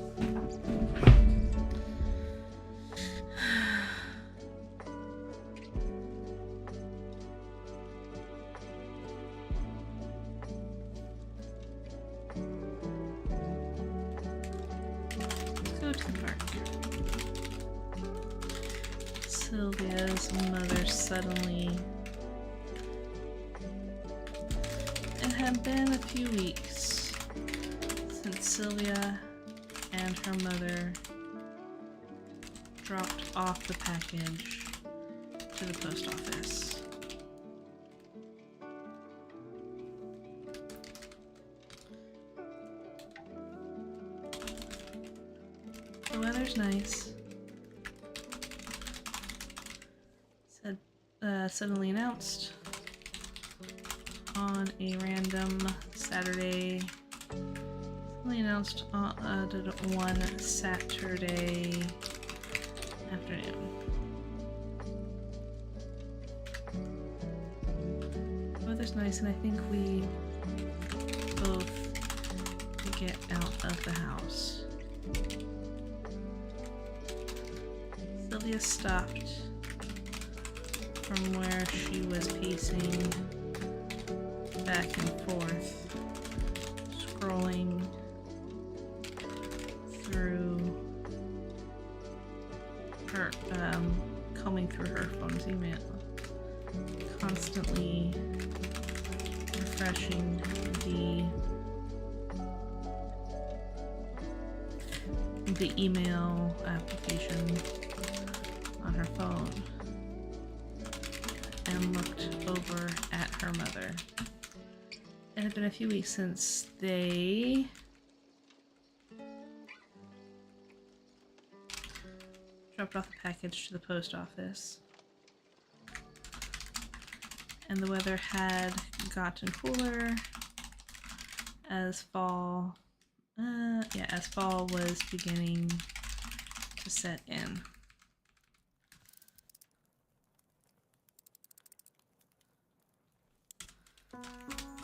park. Sylvia's mother suddenly... It had been a few weeks since Sylvia and her mother dropped off the package to the post office. The weather's nice. Suddenly announced on a random Saturday. Suddenly announced on one Saturday afternoon. The weather's nice, and I think we both could get out of the house. Sylvia stopped from where she was pacing back and forth, scrolling through her, combing through her phone's email, constantly refreshing the email application on her phone, and looked over at her mother. It had been a few weeks since they dropped off the package to the post office, and the weather had gotten cooler as fall was beginning to set in.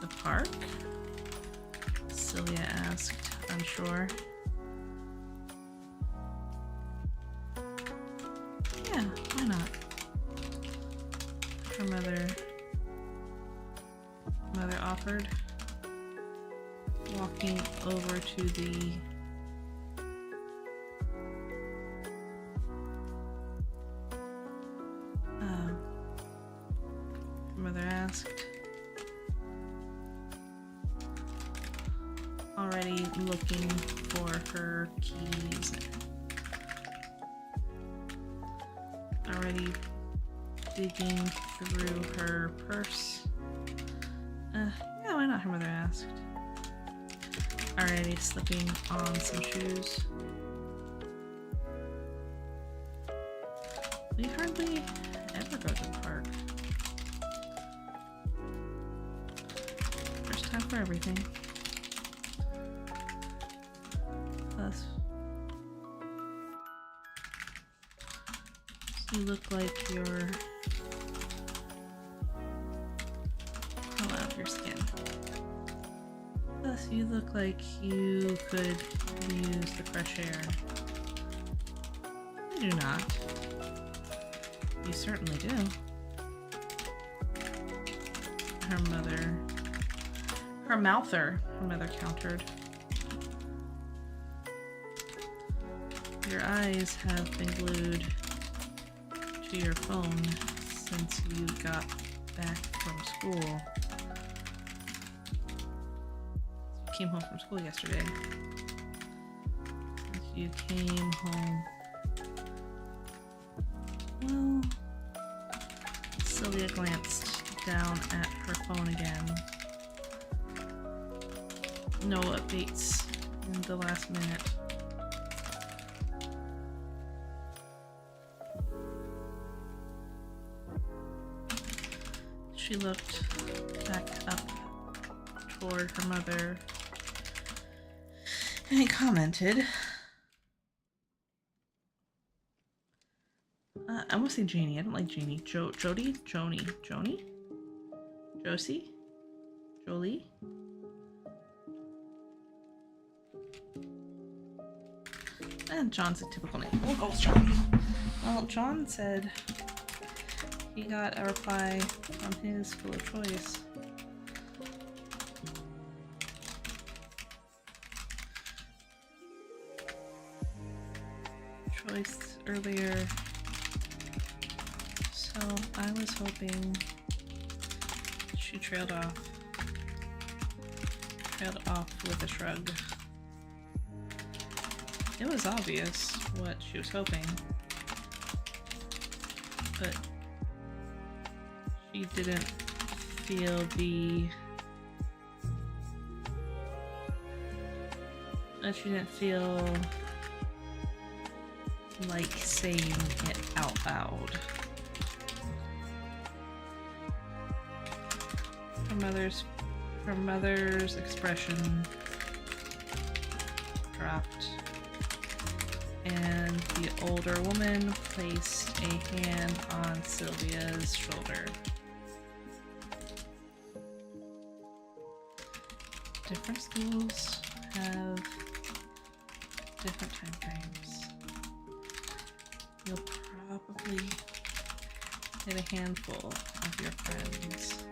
The park? Sylvia asked, unsure. Yeah, why not? Her mother offered, walking over to the her mother asked, already looking for her keys, already digging through her purse. Yeah, why not? Her mother asked. Already slipping on some shoes. We hardly ever go to the park. First time for everything. Plus, you look like you're all out of your skin. Plus, you look like you could use the fresh air. You do not. You certainly do. Her mother countered. Your eyes have been glued to your phone since you got back from school. You came home from school yesterday. Since you came home. Well, Sylvia glanced down at her phone again. No updates in the last minute. She looked back up toward her mother and commented, I want to say Janie. I don't like Janie. Jody? Joni? Josie? Jolie? And John's a typical name. We'll go with John. Well, John said he got a reply from his school of choice. choice earlier. So I was hoping she trailed off with a shrug. It was obvious what she was hoping, but she didn't feel like saying it out loud. Her mother's expression dropped, and the older woman placed a hand on Sylvia's shoulder. Different schools have different time frames. You'll probably get a handful of your friends.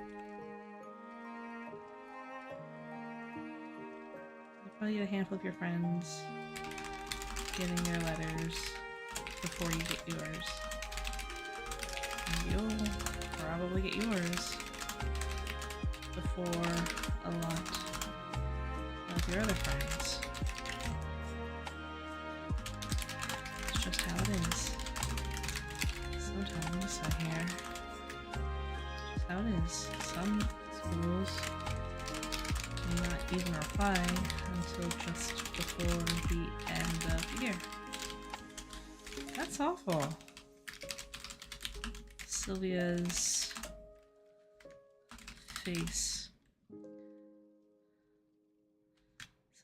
Probably get a handful of your friends getting their letters before you get yours. And you'll probably get yours before a lot of your other friends. It's just how it is. Sometimes I hear it's just how it is. Some schools do not even reply until just before the end of the year. That's awful. Sylvia's face.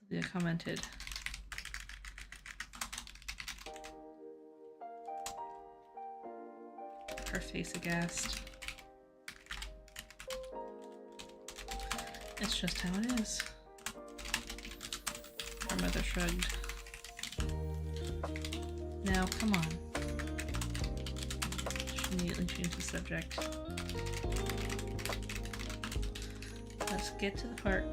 Sylvia commented, her face aghast. It's just how it is. Her mother shrugged. Now, come on. She immediately changed the subject. Let's get to the park.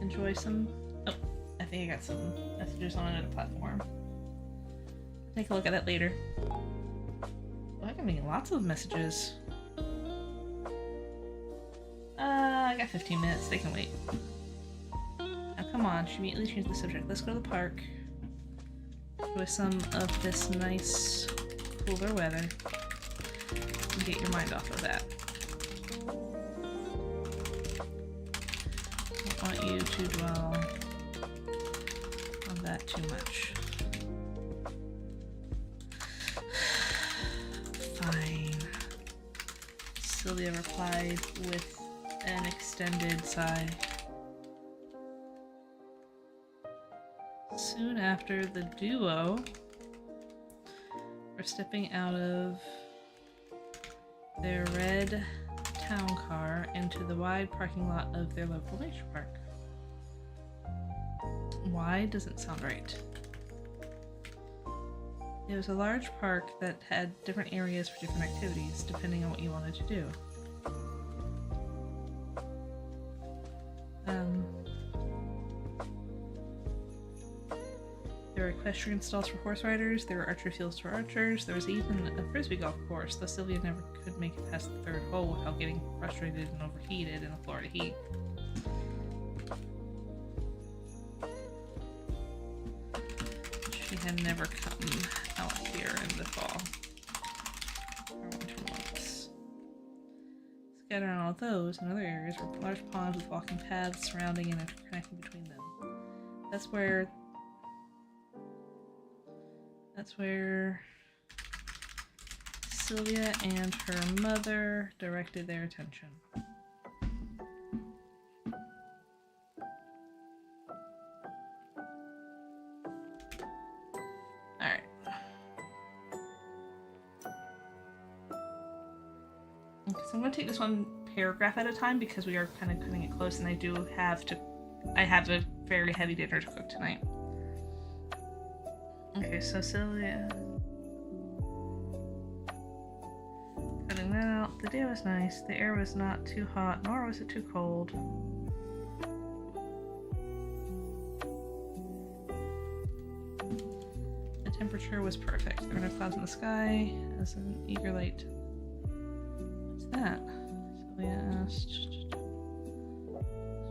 Enjoy some... Oh, I think I got some messages on another platform. Take a look at that later. Oh, I got lots of messages. I got 15 minutes, they can wait. Now come on, she immediately changed the subject. Let's go to the park. Enjoy some of this nice, cooler weather. And get your mind off of that. I don't want you to dwell on that too much. Fine. Sylvia replied with an extended sigh. Soon after, the duo were stepping out of their red town car into the wide parking lot of their local nature park. Wide doesn't sound right. It was a large park that had different areas for different activities, depending on what you wanted to do. There were equestrian stalls for horse riders, there were archery fields for archers, there was even a frisbee golf course, though Sylvia never could make it past the third hole without getting frustrated and overheated in the Florida heat. She had never come out here in the fall or winter months. Scattered on all of those and other areas were large ponds with walking paths surrounding and interconnecting between them. That's where Sylvia and her mother directed their attention. Alright. Okay, so I'm going to take this one paragraph at a time because we are kind of cutting it close and I have a very heavy dinner to cook tonight. Okay, so Sylvia... Cutting that out. The day was nice. The air was not too hot, nor was it too cold. temperature was perfect. There were no clouds in the sky, as an eager light. What's that? Sylvia asked.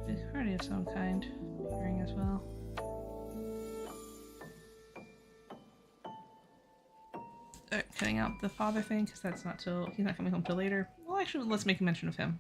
A party of some kind, appearing as well. Cutting out the father thing, because that's not till he's not coming home till later. Well, actually, let's make a mention of him.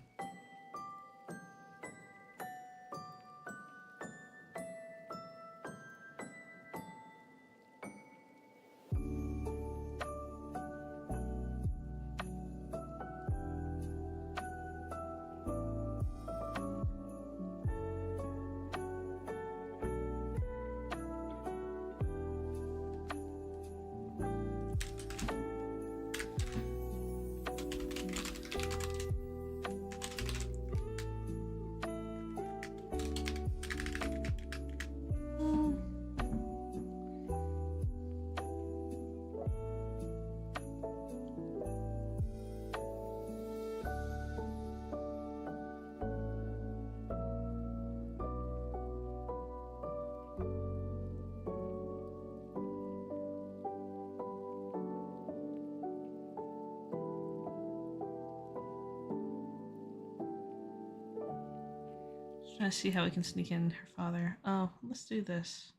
Trying to see how we can sneak in her father. Oh, let's do this.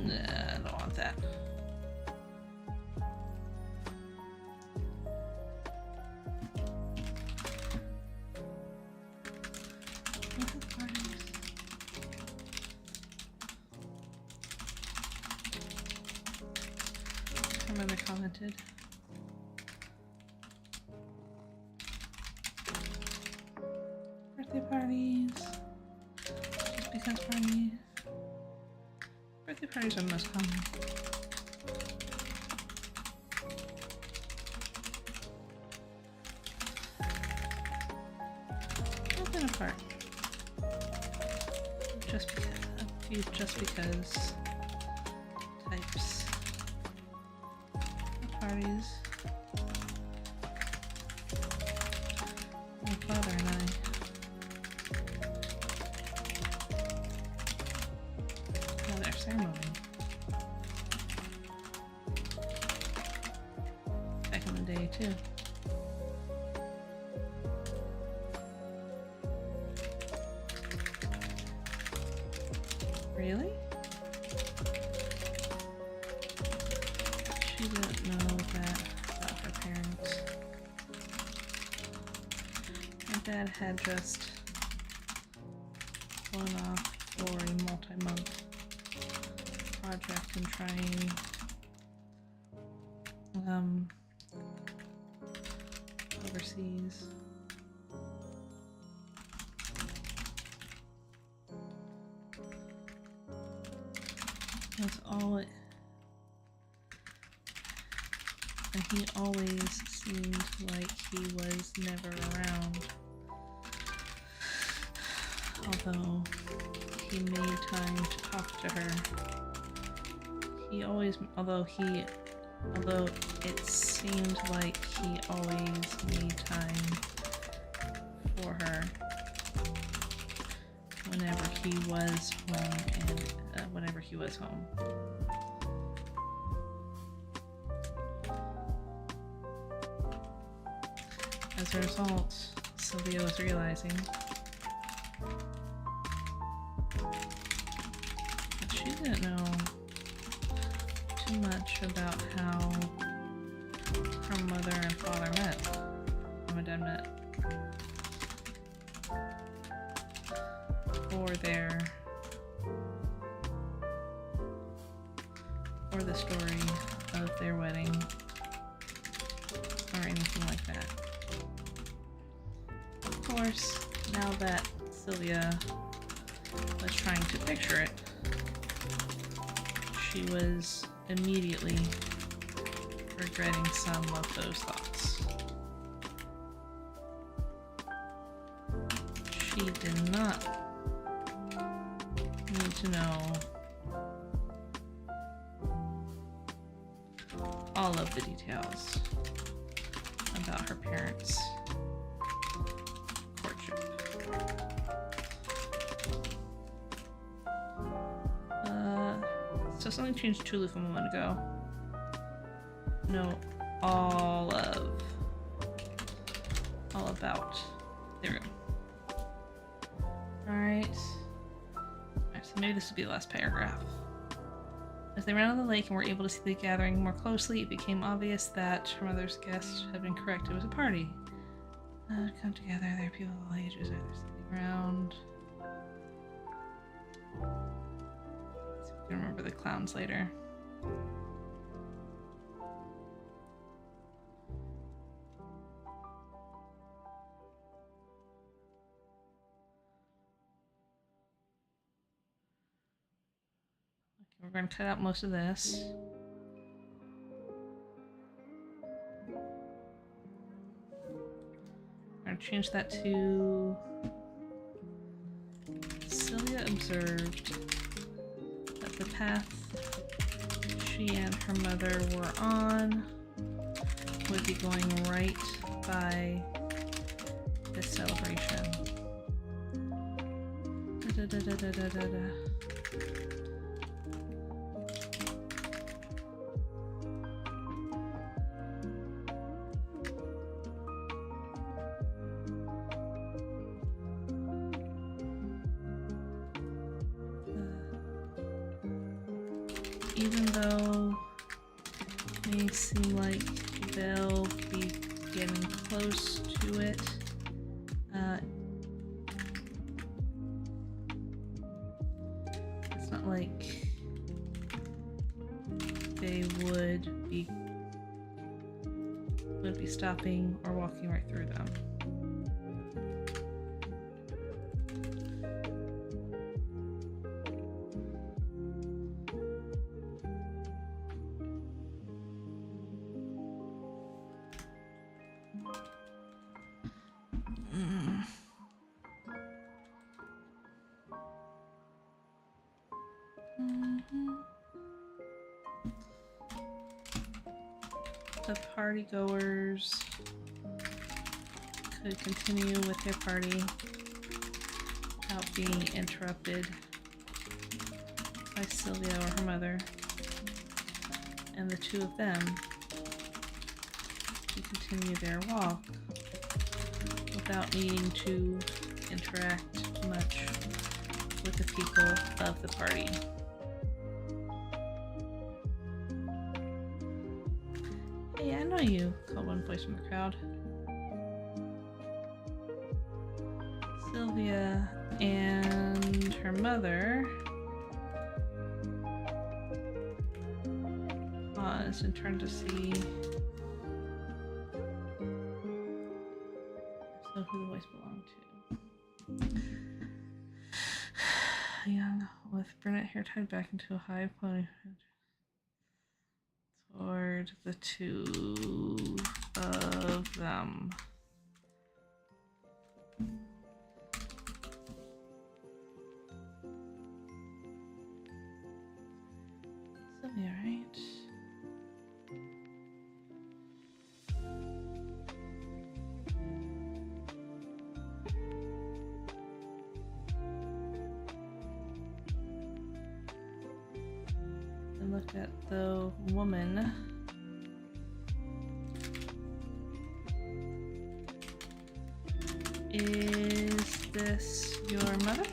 Nah, I don't want that. Her mother commented. Birthday parties. Just because parties. Birthday parties are the most common. Open apart. Just because. A few just because types of parties. My father and I. Ceremony. Back in the day, too. Really? She didn't know that about her parents. Her dad had just flown off for a multi-month project and trying overseas. That's all it, and he always seemed like he was never around, although he made time to talk to her. Although it seemed like he always made time for her whenever he was home and whenever he was home. As a result, Sylvia was realizing that she didn't know too much about how her mother and father met. Mom and dad met. Or the story of their wedding, or anything like that. Of course, now that Sylvia was trying to picture it, she was immediately regretting some of those thoughts. She did not need to know all of the details about her parents' courtship. So something changed Tulu from a moment ago. No, all about. There we go. Alright. So maybe this will be the last paragraph. As they ran on the lake and were able to see the gathering more closely, it became obvious that her mother's guess had been correct. It was a party. Come together, there are people of all ages either sitting around. So we can remember the clowns later. Okay, we're going to cut out most of this. I'm going to change that to Sylvia observed that the path she and her mother were on would be going right by this celebration. Even though it may seem like they'll be getting close to it, it's not like they would be stopping or walking right through them. The partygoers could continue with their party without being interrupted by Sylvia or her mother, and the two of them could continue their walk without needing to interact much with the people of the party. Hey, I know you, called one voice from the crowd. Sylvia and her mother paused and turned to see who the voice belonged to. Young, with brunette hair tied back into a high ponytail, toward the two of them. Sylvia, right? And looked at the woman. Is this your mother?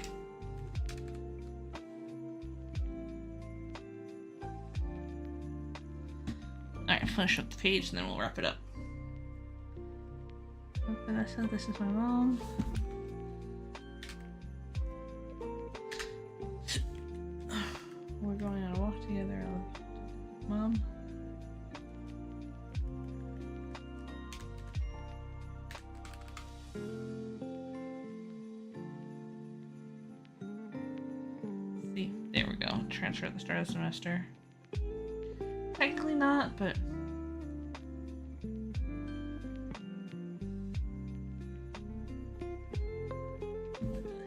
Alright, finish up the page and then we'll wrap it up. Vanessa, this is my mom. We're going on a walk together. Mom. There we go. Transfer at the start of the semester. Technically not, but...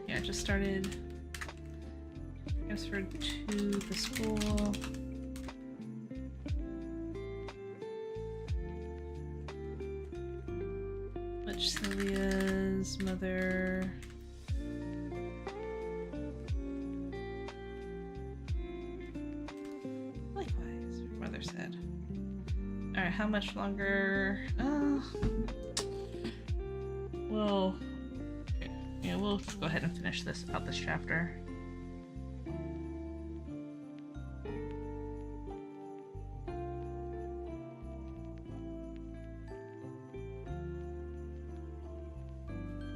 Yeah, I just started... transferred to the school. Which Sylvia's mother... Likewise, her mother said. Alright, how much longer? We'll go ahead and finish this chapter.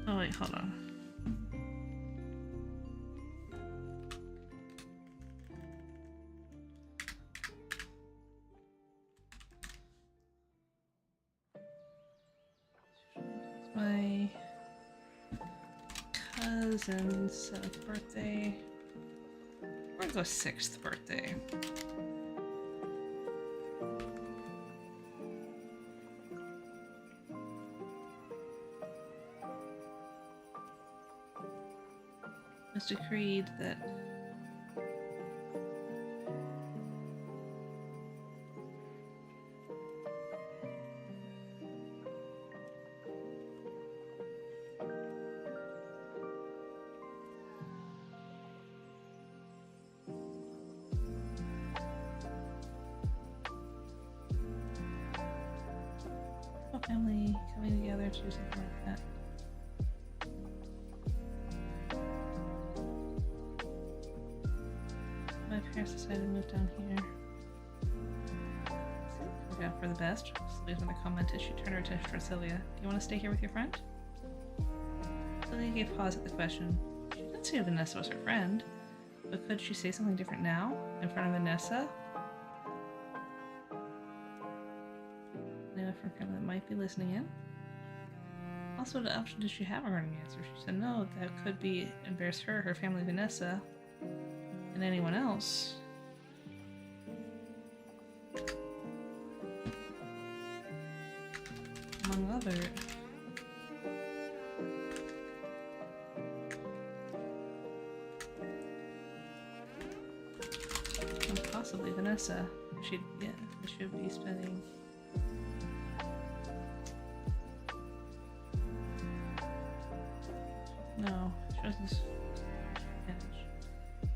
Oh wait, hold on. My cousin's 7th birthday. We're gonna go 6th birthday. It was decreed that family coming together to do something like that. My parents decided to move down here. Look out for the best. Sylvia's mother commented. She turned her attention toward Sylvia. Do you want to stay here with your friend? Sylvia gave pause at the question. She didn't say Vanessa was her friend, but could she say something different now, in front of Vanessa? Anyone from her family that might be listening in? Also, what option did she have regarding the answer? She said no, that could be embarrass her family, Vanessa, and anyone else. Among other. And possibly Vanessa. She would be spending. No, she doesn't.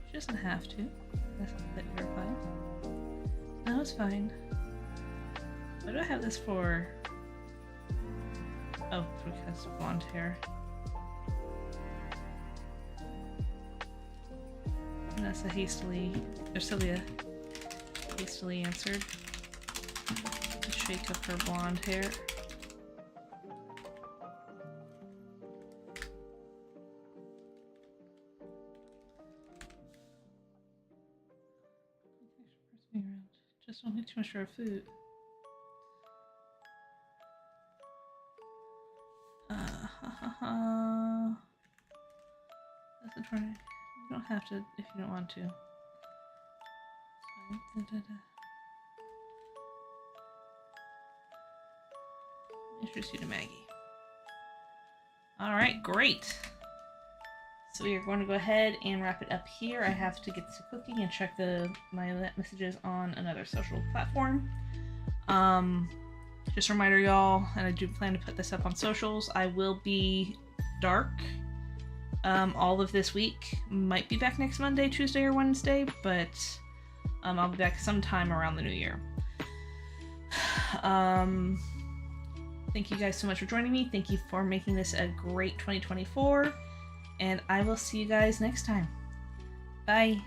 She doesn't have to. That's that you reply. No, it's fine. Why do I have this for? Oh, because blonde hair. Vanessa Sylvia hastily answered. To shake up her blonde hair. Just don't get too much for our food. That's the try. You don't have to if you don't want to. It's fine. Introduce you to Maggie. Alright, great. So we are going to go ahead and wrap it up here. I have to get to cooking and check my messages on another social platform. Just a reminder, y'all, and I do plan to put this up on socials. I will be dark all of this week. Might be back next Monday, Tuesday, or Wednesday, but I'll be back sometime around the new year. Thank you guys so much for joining me. Thank you for making this a great 2024. And I will see you guys next time. Bye.